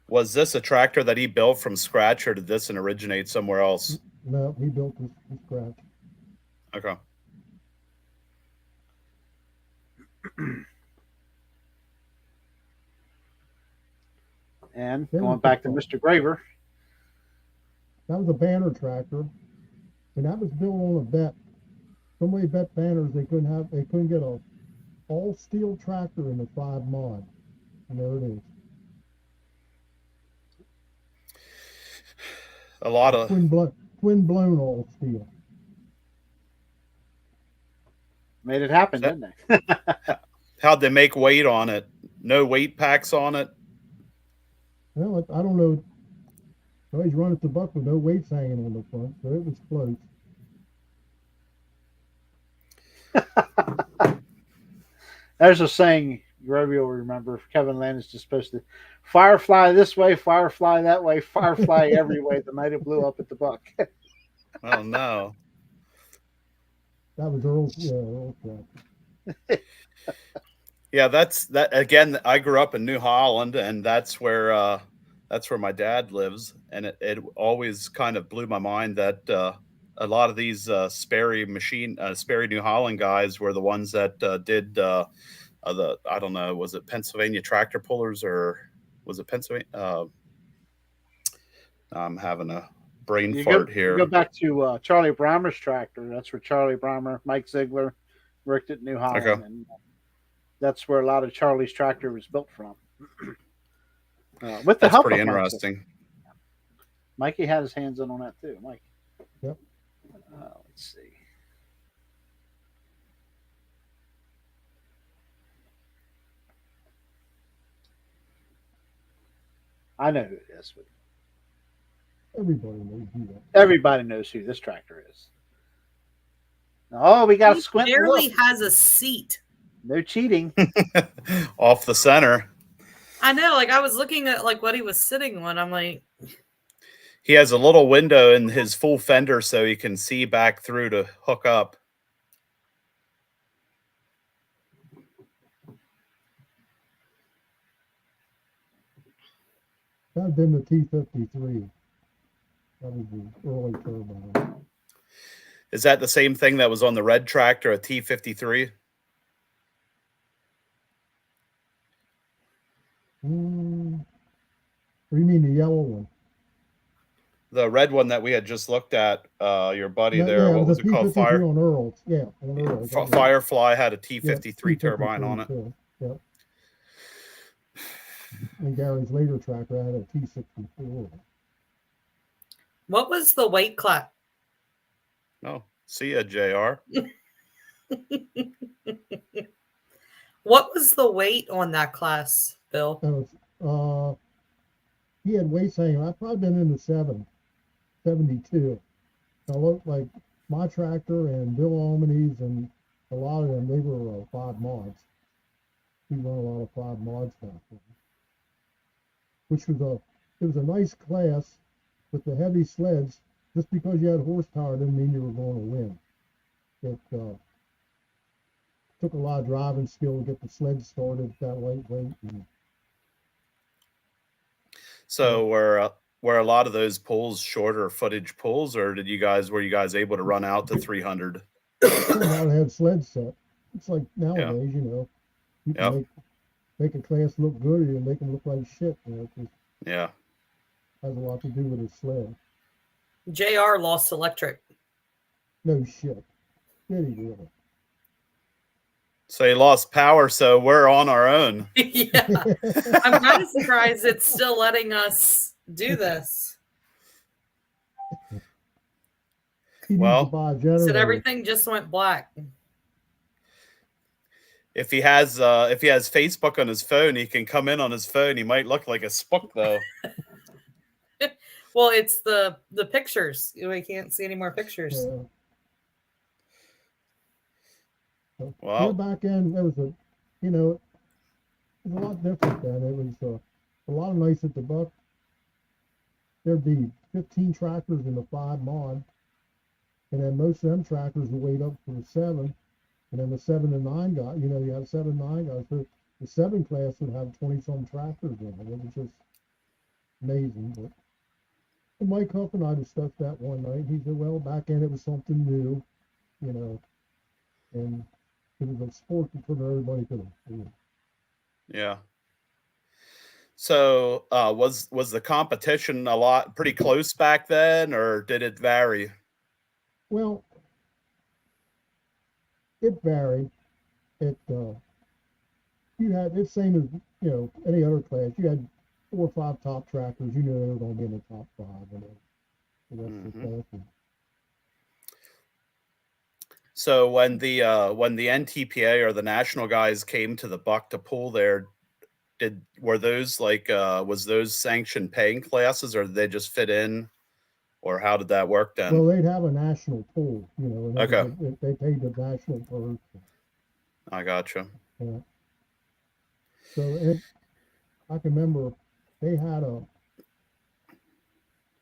Was this a tractor that he built from scratch, or did this originate somewhere else? No, he built this from scratch. Okay. And going back to Mr. Graver. That was a banner tractor, and that was built on a bet. Somebody bet banners they couldn't get a all steel tractor in the 5 mod. And there it is. A lot of twin blown all steel. Made it happen, didn't they? How'd they make weight on it? No weight packs on it? Well, I don't know. Well, he's running the buck with no weights hanging on the front, so it was close. There's a saying Groby will remember. Kevin Land is just supposed to firefly this way, firefly that way, firefly every way the night it blew up at the buck. Oh no. That was Earl's tractor. Yeah, that's that again. I grew up in New Holland, and that's where my dad lives, and it always kind of blew my mind that a lot of these Sperry New Holland guys were the ones that did I don't know, was it Pennsylvania tractor pullers, or was it Pennsylvania? I'm having a brain fart here. You go back to Charlie Breimer's tractor. That's where Charlie Breimer, Mike Ziegler worked at New Holland. Okay. And that's where a lot of Charlie's tractor was built from. With the That's help pretty of interesting. Mikey had his hands in on that too. Mike. Yep. Let's see. I know who it is. But Everybody knows who that. everybody knows who this tractor is. Oh, we got to squint. He barely has a seat. No cheating. Off the center. I know, like I was looking at like what he was sitting on. I'm like, He has a little window in his full fender so he can see back through to hook up. That had been the T53. That was the early turbine. Is that the same thing that was on the red tractor, a T53? What do you mean the yellow one? The red one that we had just looked at, your buddy Yeah, there, yeah, what was it called? on Earl's. Yeah, on Earl's. Firefly had a Yeah, T53 turbine on it. too. Yeah. And Gary's later tractor had a T64. what was the weight class? Oh, see ya, JR. What was the weight on that class, Bill? That was, he had weights hanging. I've probably been in the 72. I looked like my tractor and Bill Omany's and a lot of them, they were 5 mods. We run a lot of 5 mods back then, which was it was a nice class with the heavy sleds. Just because you had horsepower didn't mean you were going to win. It took a lot of driving skill to get the sled started at that lightweight. So were a lot of those pulls shorter footage pulls, or were you guys able to run out to 300? Now they had sled set. It's like nowadays, you know, you can make a class look good and make them look like shit. You know, it just has a lot to do with his sled. JR lost electric. No shit. Did he really? So he lost power, so we're on our own. Yeah. I'm kind of surprised it's still letting us do this. He needs to buy a generator. Said everything just went black. If he has Facebook on his phone, he can come in on his phone. He might look like a spook though. Well, it's the pictures. We can't see any more pictures. Yeah. So, Well, back then there was it was a lot different then. It was a lot of nights at the Buck. There'd be 15 tractors in the 5 mod, and then most of them tractors would wait up for the 7, and then the 7 and 9 guys. You know, you have 7 and 9 guys. So the 7 class would have 20-some tractors in it. It was just amazing. But Mike Huff and I discussed that one night. He said, "Well, back then it was something new, you know, and it was a sport that everybody could afford." Yeah. So was the competition pretty close back then, or did it vary? Well, it varied. You had it's same as any other class. You had 4 or 5 top tractors. You knew they were going to be in the top 5, and then the rest of the class. So when the NTPA or the national guys came to the Buck to pull there, was those sanctioned paying classes, or did they just fit in, or how did that work then? Well, they'd have a national pool, and Okay. they paid the national purse. I gotcha. Yeah. So I can remember they had a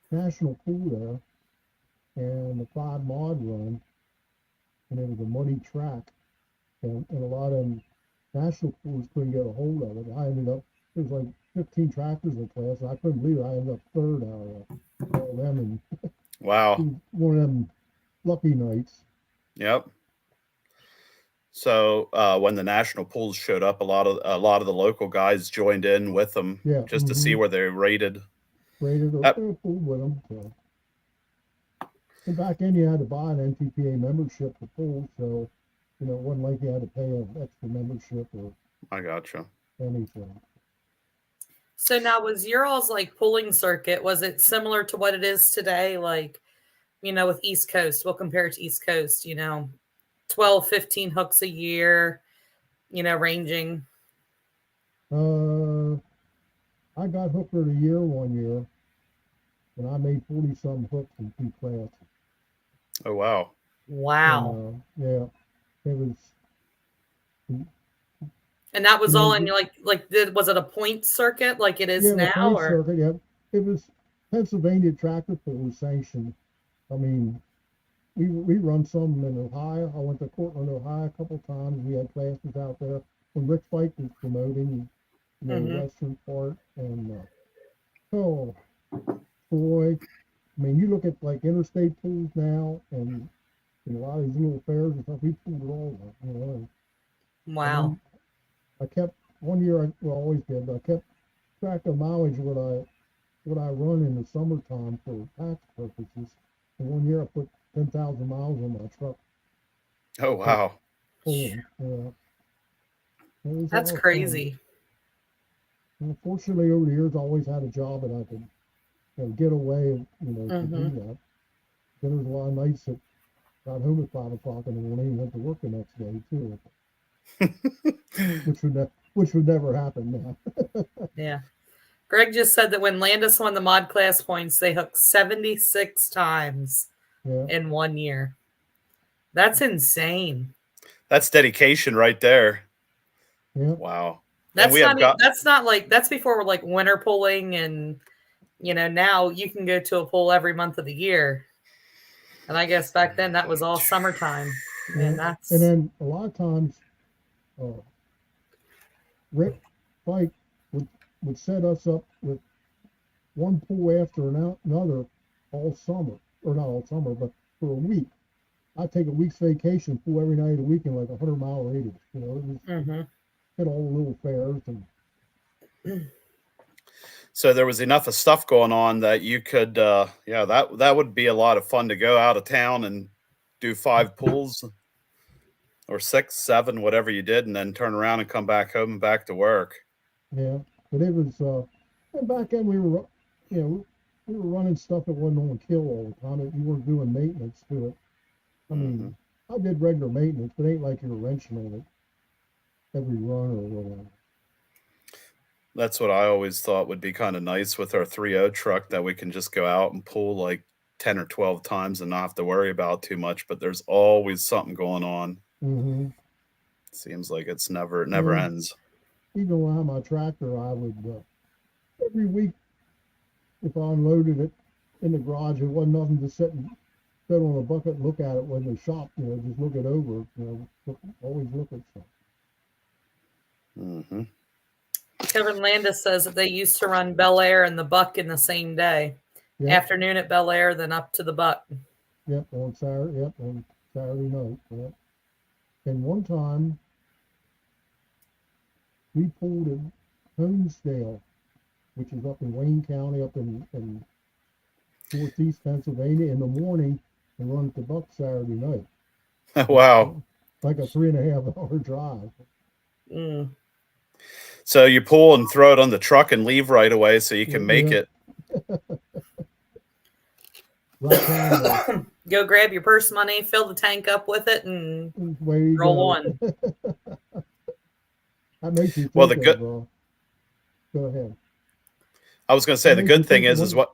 national pool there, and the 5 mod run, and it was a muddy track, and a lot of them national pools couldn't get a hold of it. I ended up, there was like 15 tractors in class, and I couldn't believe it. I ended up 3rd out of all of them, and Wow. one of them lucky nights. Yep. So when the national pools showed up, a lot of the local guys joined in with them, just to see where they rated. Rated or pool with them. So. And back then, you had to buy an NTPA membership to pool, so it wasn't like you had to pay an extra membership or. I gotcha. Anything. So now, was your all's like pulling circuit? Was it similar to what it is today? Like, with East Coast, we'll compare it to East Coast. 12, 15 hooks a year. Ranging. I got hooker of the year one year, and I made 40-some hooks in 2 classes. Oh wow! Wow! Yeah, it was. And that was all in was it a point circuit like it is now? Point circuit, yeah. It was Pennsylvania tractor pool was sanctioned. I mean, we run some in Ohio. I went to Cortland, Ohio a couple times. We had classes out there when Rick Fike was promoting, the western part, and oh boy. I mean, you look at like interstate pools now, and a lot of these little fairs and stuff. We pulled it all up, Wow. I kept one year. I always did, but I kept track of mileage what I run in the summertime for tax purposes. And one year I put 10,000 miles on my truck. Oh wow! Yeah. That's crazy. Fortunately, over the years, I always had a job that I could. Get away, to do that. Then there was a lot of nights that got home at 5 o'clock in the morning and went to work the next day too, which would never happen now. Yeah, Greg just said that when Landis won the mod class points, they hooked 76 times in 1 year. That's insane. That's dedication right there. Yeah. Wow. And That's we have not. got That's not like. That's before like winter pulling, and now you can go to a pool every month of the year. And I guess back then that was all summertime, Yeah. and that's. And then a lot of times, Rick Fike would set us up with one pool after another all summer, or not all summer, but for a week. I'd take a week's vacation, pool every night of the week in like 100-mile radius. It was hit all the little fairs and. So there was enough of stuff going on that you could, that would be a lot of fun to go out of town and do 5 pools or 6, 7, whatever you did, and then turn around and come back home and back to work. Yeah, but it was, and back then we were running stuff that wasn't on kill all the time. You weren't doing maintenance to it. I mean, I did regular maintenance, but it ain't like you were wrenching on it every run or whatever. That's what I always thought would be kind of nice with our 3.0 truck, that we can just go out and pull like 10 or 12 times and not have to worry about too much. But there's always something going on. Mm-hmm. Seems like it never ends. Even when I had my tractor, I would every week, if I unloaded it in the garage, it wasn't nothing to sit on a bucket and look at it when the shop, just look it over, always look at stuff. Mm-hmm. Kevin Landis says that they used to run Bel Air and the Buck in the same day. Yep. Afternoon at Bel Air, then up to the Buck. Yep, on Saturday night. Yep. And one time, we pulled in Honesdale, which is up in Wayne County, up in northeast Pennsylvania, in the morning, and run at the Buck Saturday night. Wow. Like a 3.5-hour drive. Mm. So you pull and throw it on the truck and leave right away so you can make it. Go grab your purse money, fill the tank up with it, and roll on. That makes you think well, go ahead. I was going to say the good thing is what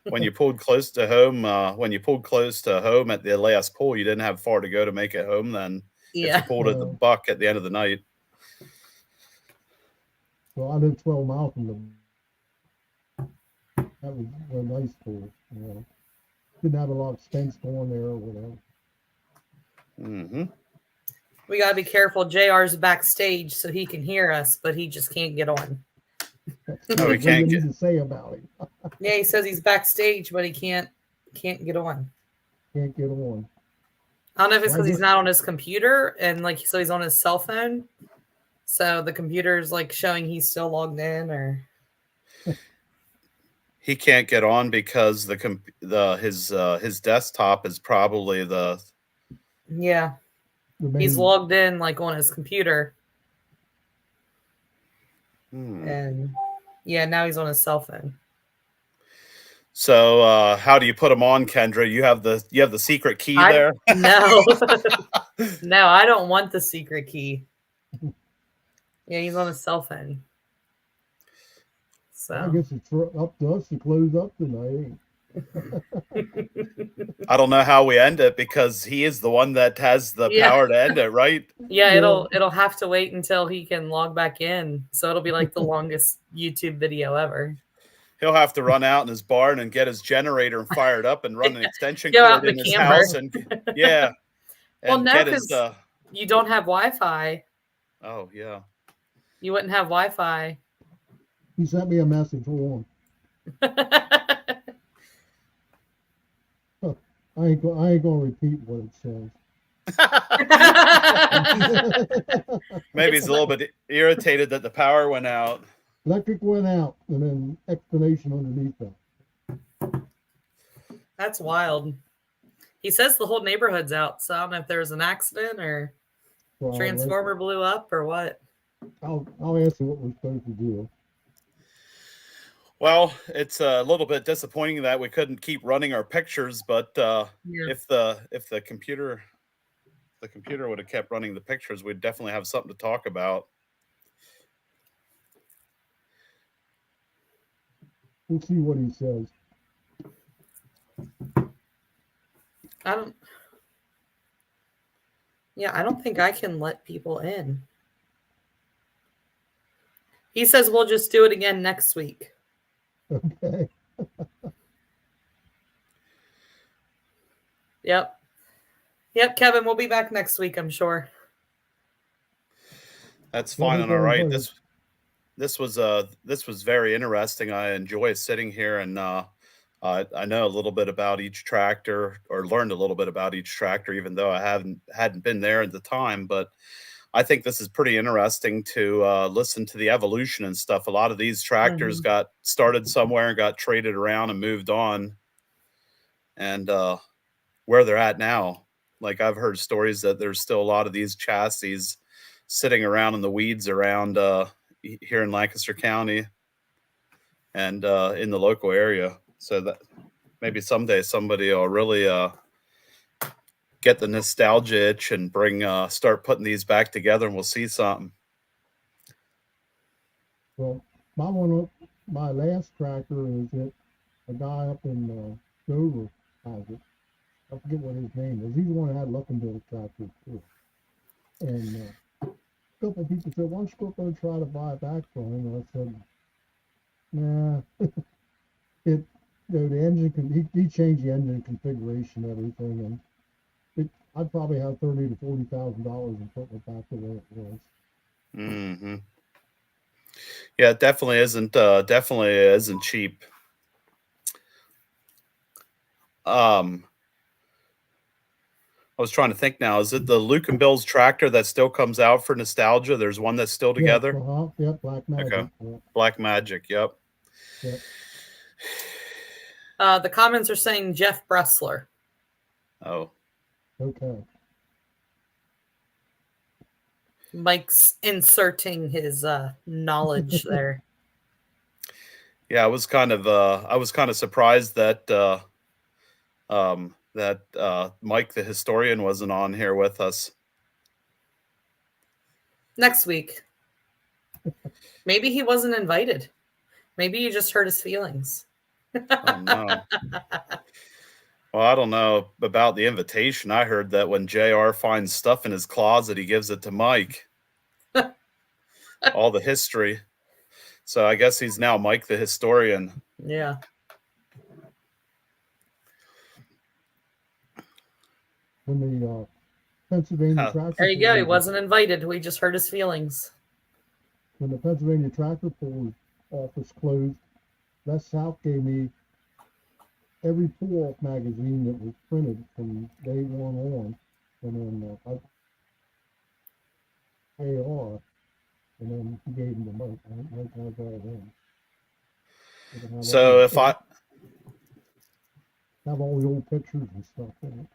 when you pulled close to home, at the last pull, you didn't have far to go to make it home. Then if you pulled at the Buck at the end of the night. Well, I live 12 miles from that was a nice pool. Didn't have a lot of expense going there or whatever. Mm-hmm. We got to be careful. JR's backstage so he can hear us, but he just can't get on. No, he can't get to say about it. Yeah, he says he's backstage, but he can't get on. Can't get on. I don't know if it's because he's not on his computer, and so he's on his cell phone. So the computer's showing he's still logged in, or he can't get on because his desktop is probably he's logged in on his computer, and now he's on his cell phone. So how do you put him on, Kendra? You have the secret key there? No, no, I don't want the secret key. Yeah, he's on his cell phone. So I guess it's up to us to close up tonight. I don't know how we end it because he is the one that has the power to end it, right? Yeah, it'll have to wait until he can log back in. So it'll be like the longest YouTube video ever. He'll have to run out in his barn and get his generator and fire it up and run an extension cord in his house and well, no, because you don't have Wi-Fi. Oh yeah. You wouldn't have Wi-Fi. He sent me a message. Hold on. I ain't gonna repeat what it says. Maybe he's a little bit irritated that the power went out. Electric went out, and then explanation underneath that. That's wild. He says the whole neighborhood's out, so I don't know if there was an accident or transformer blew up or what. I'll ask you what we're supposed to do. Well, it's a little bit disappointing that we couldn't keep running our pictures, but if the computer would have kept running the pictures, we'd definitely have something to talk about. We'll see what he says. Yeah, I don't think I can let people in. He says we'll just do it again next week. Okay. Yep. Yep, Kevin, we'll be back next week, I'm sure. That's Yeah, fine we and all can right. put it. This was very interesting. I enjoy sitting here and I know a little bit about each tractor, or learned a little bit about each tractor, even though I hadn't been there at the time. But I think this is pretty interesting to listen to the evolution and stuff. A lot of these tractors got started somewhere and got traded around and moved on, and where they're at now. Like, I've heard stories that there's still a lot of these chassis sitting around in the weeds around here in Lancaster County and in the local area. So that maybe someday somebody will really get the nostalgia itch and start putting these back together, and we'll see something. Well, my last tractor is that a guy up in Dover has it. I forget what his name is. He's the one that had Luckenbill tractor too. And a couple of people said, "Why don't you go up there and try to buy it back from him?" And I said, "Nah." The engine he changed the engine configuration and everything, and I'd probably have $30,000 to $40,000 in putting it back the way it was. Mm-hmm. Yeah, it definitely isn't cheap. I was trying to think now. Is it the Luke and Bill's tractor that still comes out for nostalgia? There's one that's still together. Yep, Black Magic. Okay. Yep. Black Magic. Yep. Yep. The comments are saying Jeff Bressler. Oh. Okay. Mike's inserting his knowledge there. Yeah, I was kind of surprised that Mike the historian wasn't on here with us. Next week. Maybe he wasn't invited. Maybe you just hurt his feelings. Oh no. Well, I don't know about the invitation. I heard that when JR finds stuff in his closet, he gives it to Mike. All the history. So I guess he's now Mike the historian. Yeah. When the Pennsylvania tractor. There you go. He wasn't invited. We just hurt his feelings. When the Pennsylvania tractor pull office closed, Les South gave me every pull-off magazine that was printed from day one on, and then AR, and then he gave them to Mike. Mike has all them. So if I have all the old pictures and stuff in it.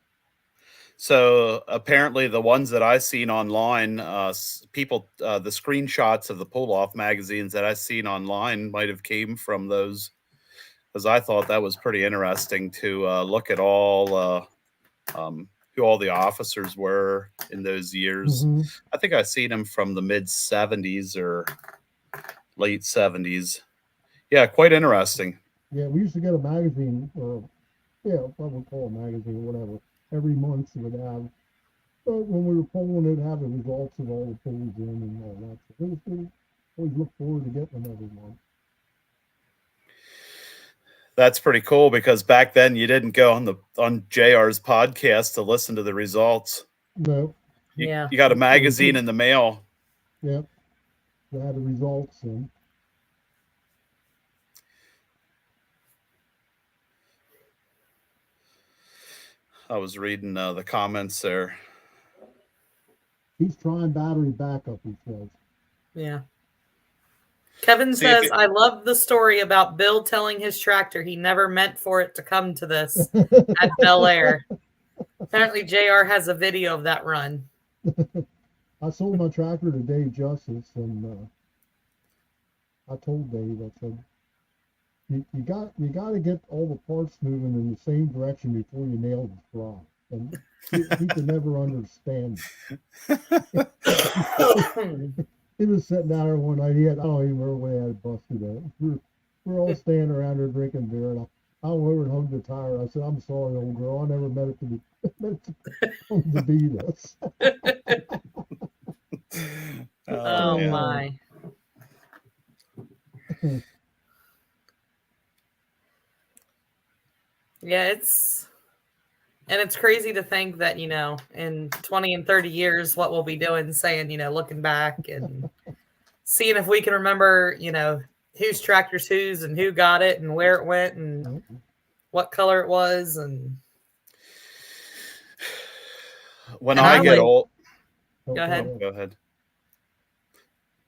So apparently the ones that I seen online, people, the screenshots of the pull-off magazines that I seen online might have came from those, because I thought that was pretty interesting to look at all who all the officers were in those years. Mm-hmm. I think I seen them from the mid 70s or late 70s. Yeah, quite interesting. Yeah, we used to get a magazine, or what we call a magazine or whatever. Every month it would have, when we were pulling, it'd have the results of all the pulls in and all that. So it was good. Always look forward to getting them every month. That's pretty cool, because back then you didn't go on JR's podcast to listen to the results. No. Yeah. You got a magazine in the mail. Yep. They had the results in. I was reading the comments there. He's trying battery backup, he says. Yeah. Kevin says, I love the story about Bill telling his tractor he never meant for it to come to this at Bel Air. Apparently, JR has a video of that run. I sold my tractor to Dave Justice, and I told Dave, I said, you got to get all the parts moving in the same direction before you nail the drive. And he could never understand. He was sitting down there one night. I don't even remember when I had busted it. We're all standing around there drinking beer, and I went over and hugged the tire. I said, "I'm sorry, old girl. I never meant it to be meant to be this." Oh man. my. Yeah, it's crazy to think that, in 20 and 30 years, what we'll be doing, saying, looking back and seeing if we can remember, whose tractor's whose and who got it and where it went and what color it was. And When And I I get would- old, Go ahead. go ahead.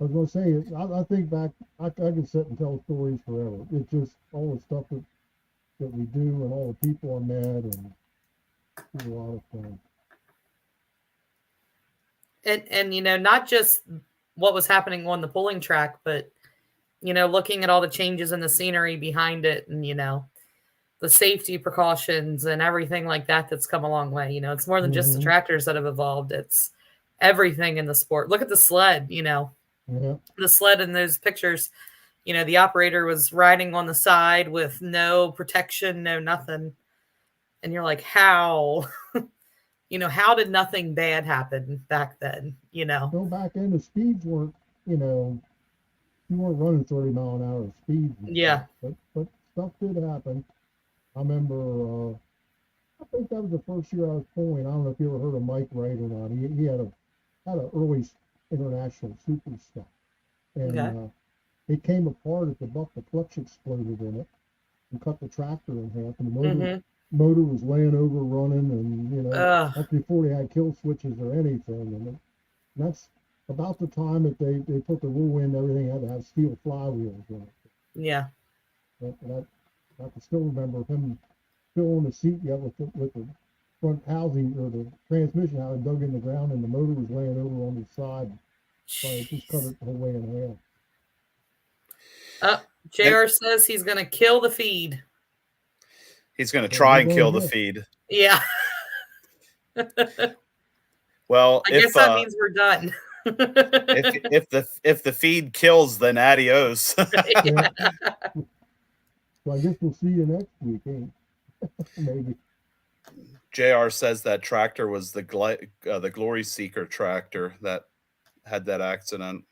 I was going to say, I think back, I could sit and tell stories forever. It's just all the stuff that we do and all the people I met, and it's a lot of fun. and not just what was happening on the pulling track, but looking at all the changes in the scenery behind it, and the safety precautions and everything like that that's come a long way. It's more than just the Mhm. tractors that have evolved. It's everything in the sport. Look at the sled, Yeah. the sled in those pictures. The operator was riding on the side with no protection, no nothing. And you're like, how? How did nothing bad happen back then? Go back in, the speeds weren't, you weren't running 30-mile-an-hour speeds. and Yeah. stuff, but stuff did happen. I remember, I think that was the first year I was pulling. I don't know if you ever heard of Mike Wright or not. He had an early international super stuff. And Okay. it came apart at the buck. The clutch exploded in it and cut the tractor in half. And the motor was laying over running, and Ugh. that's before they had kill switches or anything. And that's about the time that they put the rule in. Everything had to have steel flywheels in it. Yeah. I can still remember him still on the seat, with the front housing or the transmission how it dug in the ground, and the motor was laying over on the side. So it just cut it the whole way in half. JR says he's going to kill the feed. He's going to try and we're kill going the to. feed. Yeah. Well, I guess that means we're done. if the feed kills, then adios. Yeah. So I guess we'll see you next week, maybe. JR says that tractor was the Glory Seeker tractor that had that accident.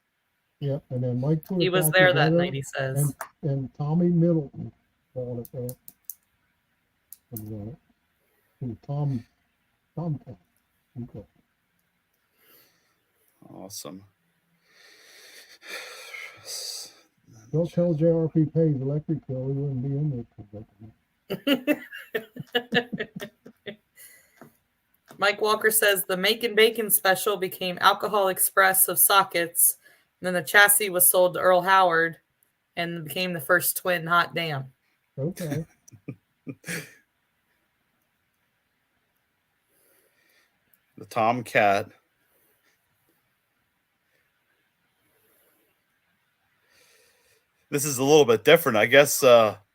Yep, and then Mike put He it was back there that together, night, he says. and Tommy Middleton bought it there. And, Tom. Okay. Awesome. Don't tell JRP pays electric bill, he wouldn't be in there. Mike Walker says the Make and Bacon special became Alcohol Express of sockets. And then the chassis was sold to Earl Howard and became the first twin hot damn. Okay. The Tomcat. This is a little bit different, I guess.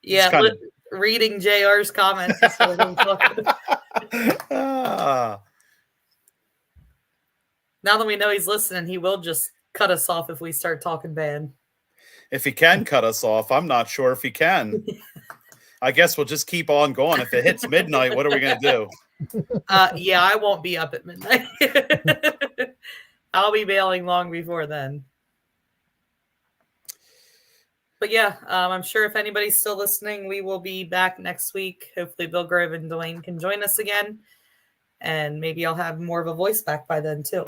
Yeah, reading JR's comments. Now that we know he's listening, he will just cut us off if we start talking bad. If he can cut us off, I'm not sure if he can. I guess we'll just keep on going. If it hits midnight, what are we going to do? Yeah, I won't be up at midnight. I'll be bailing long before then. But yeah, I'm sure if anybody's still listening, we will be back next week. Hopefully Bill Grove and Duane can join us again. And maybe I'll have more of a voice back by then too.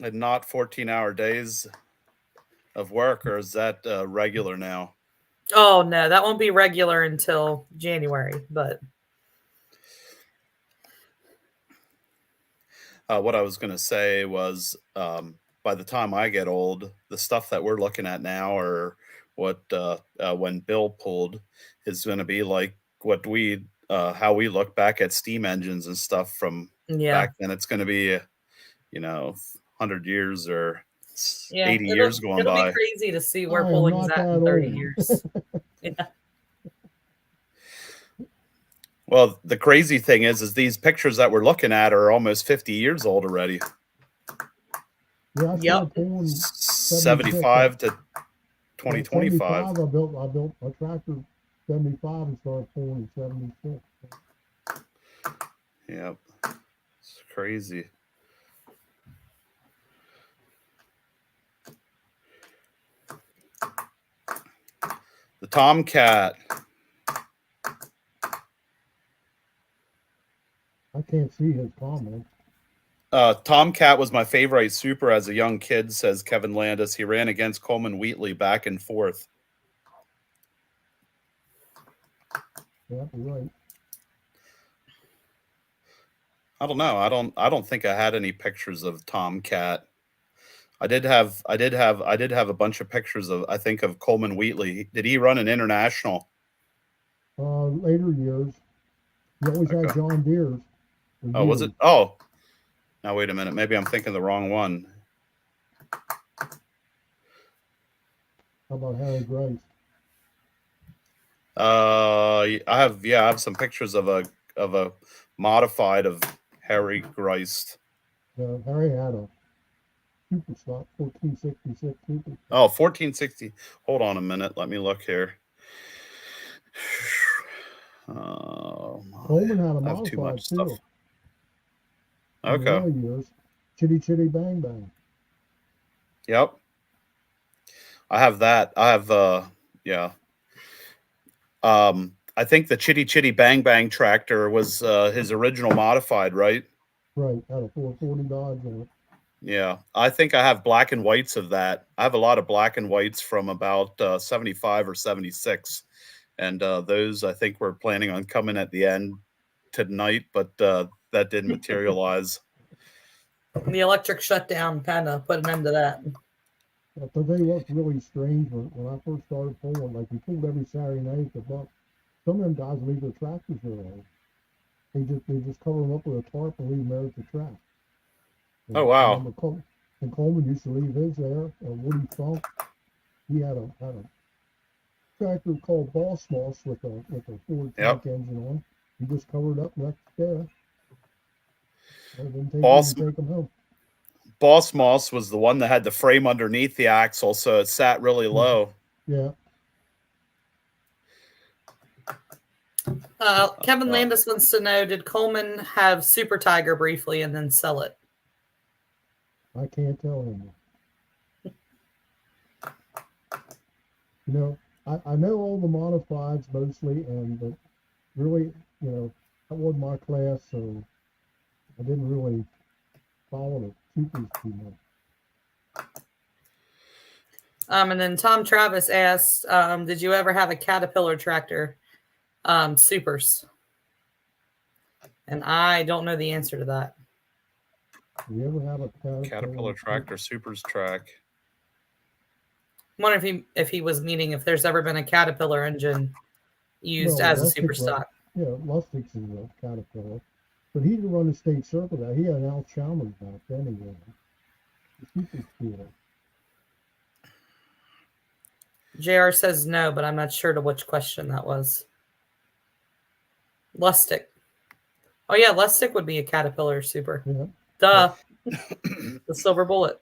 And not 14-hour days of work, or is that regular now? Oh no, that won't be regular until January. But what I was going to say was, by the time I get old, the stuff that we're looking at now, or what when Bill pulled, is going to be like what we how we look back at steam engines and stuff from back then. It's going to be 100 years or 80 years going by. It'll be crazy to see where pulling's at in 30 years. Yeah. Well, the crazy thing is these pictures that we're looking at are almost 50 years old already. Yeah, Yep. 75 to 2025. I built a tractor '75 and started pulling in '76. Yep. It's crazy. The Tomcat. I can't see his comments. Tomcat was my favorite super as a young kid, says Kevin Landis. He ran against Coleman Wheatley back and forth. Yeah, you're right. I don't know. I don't think I had any pictures of Tomcat. I did have a bunch of pictures of, I think, of Coleman Wheatley. Did he run an international? Later years, he always had Okay. John Deere's. for Oh, was years. it? Oh, now wait a minute. Maybe I'm thinking the wrong one. How about Harry Grace? I have some pictures of a modified of Harry Greist. Harry had a super stock, 1466 super. Oh, 1460. Hold on a minute. Let me look here. Oh, Coleman had a I have too modified much too. stuff. In the Okay. early years, Chitty Chitty Bang Bang. Yep. I have that. I have yeah. I think the Chitty Chitty Bang Bang tractor was his original modified, right? Right, had a 440 Dodge in it. Yeah. I think I have black and whites of that. I have a lot of black and whites from about 75 or 76. And those I think we're planning on coming at the end tonight, but that didn't materialize. The electric shutdown kind of put an end to that. I'll tell you what's really strange when I first started pulling, like we pulled every Saturday night at the buck. Some of them guys leave their tractors there. They just cover them up with a tarp and leave them there at the track. And Oh, wow. I remember and Coleman used to leave his there. Woody Funk, he had a tractor called Boss Moss with a Ford tank engine on. He just covered up and left it there. Didn't take them home. Boss Moss was the one that had the frame underneath the axle, so it sat really low. Yeah. Kevin Landis wants to know, did Coleman have Super Tiger briefly and then sell it? I can't tell him. You know, I know all the modifieds mostly, but really, that wasn't my class, so I didn't really follow the supers too much. And then Tom Travis asked, did you ever have a Caterpillar tractor? Supers. And I don't know the answer to that. You ever have a Caterpillar tractor supers track? I wonder if he was meaning if there's ever been a Caterpillar engine used as a super stock. Yeah, Lustig's is a Caterpillar. But he didn't run the state circuit. He had an Al Chalmers back then. He ran the super speeder. JR says no, but I'm not sure to which question that was. Lustig. Oh, yeah, Lustig would be a Caterpillar super. Yeah. Duh. The silver bullet.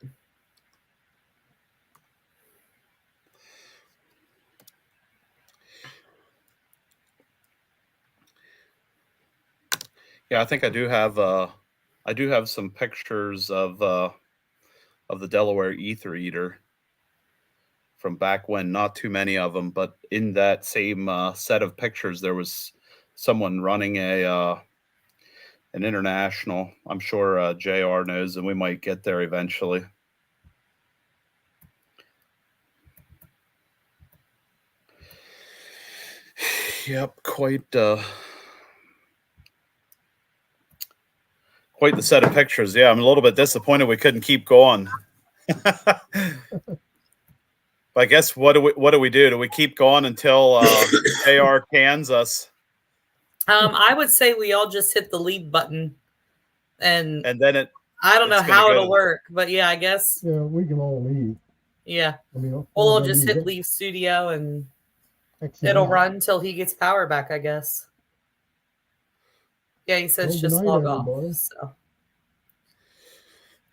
Yeah, I think I do have some pictures of the Delaware Ether Eater from back when. Not too many of them, but in that same set of pictures, there was someone running an international. I'm sure JR knows, and we might get there eventually. Yep, quite the set of pictures. Yeah, I'm a little bit disappointed we couldn't keep going. But I guess what do we do? Do we keep going until JR cans us? I would say we all just hit the leave button, and then I don't know how it'll work, but yeah, I guess. Yeah, we can all leave. Yeah, I mean, we'll all just hit leave studio, and it'll run until he gets power back, I guess. Yeah, he says just log off. So.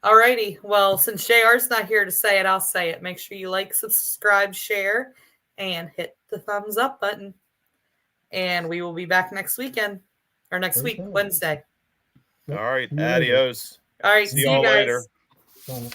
Alrighty. Well, since JR's not here to say it, I'll say it. Make sure you like, subscribe, share, and hit the thumbs up button. and we will be back next weekend or next week, Okay. Wednesday. Yep. All right. See you later. Adios. All right. See See you y'all guys. later. Bye.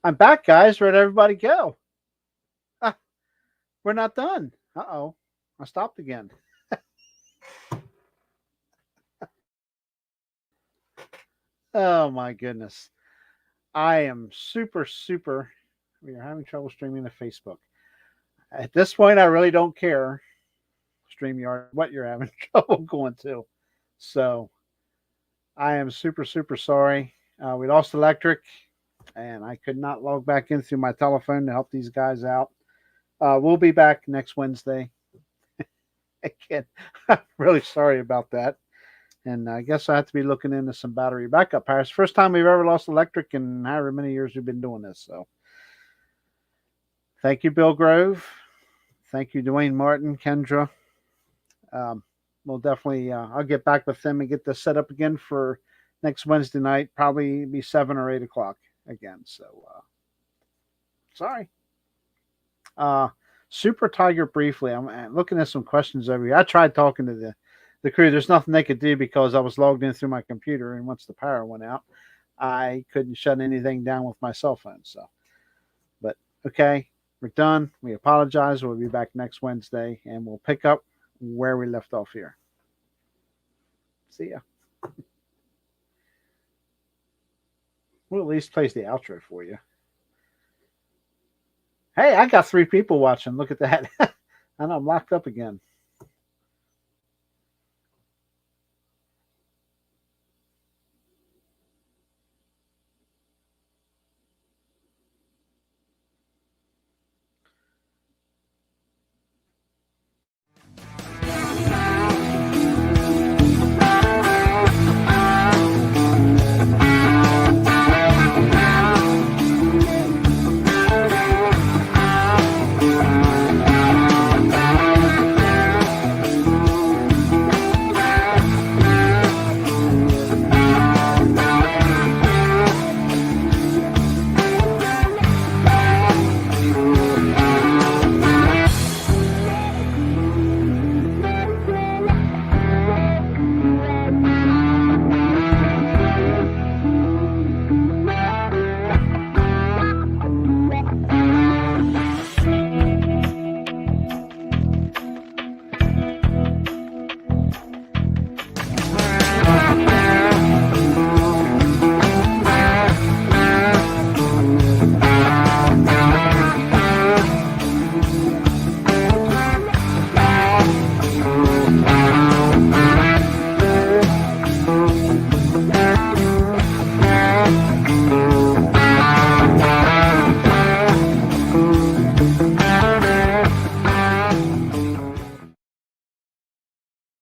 I'm back, guys. Where'd everybody go? Ah, we're not done. Uh-oh. I stopped again. Oh, my goodness. I am super. We are having trouble streaming to Facebook. At this point, I really don't care, StreamYard, what you're having trouble going to. So I am super sorry. We lost electric, and I could not log back in through my telephone to help these guys out. We'll be back next Wednesday. Again, I'm really sorry about that. And I guess I have to be looking into some battery backup powers. First time we've ever lost electric in however many years we've been doing this. So thank you, Bill Grove. Thank you, Duane Martin, Kendra. We'll definitely, I'll get back with them and get this set up again for next Wednesday night. Probably be 7 or 8 o'clock again. So sorry. Super Tiger briefly. I'm looking at some questions over here. I tried talking to the crew. There's nothing they could do because I was logged in through my computer, and once the power went out, I couldn't shut anything down with my cell phone. So, but okay, we're done. We apologize. We'll be back next Wednesday, and we'll pick up where we left off here. See ya. We'll at least place the outro for you. Hey, I got 3 people watching. Look at that. And I'm locked up again.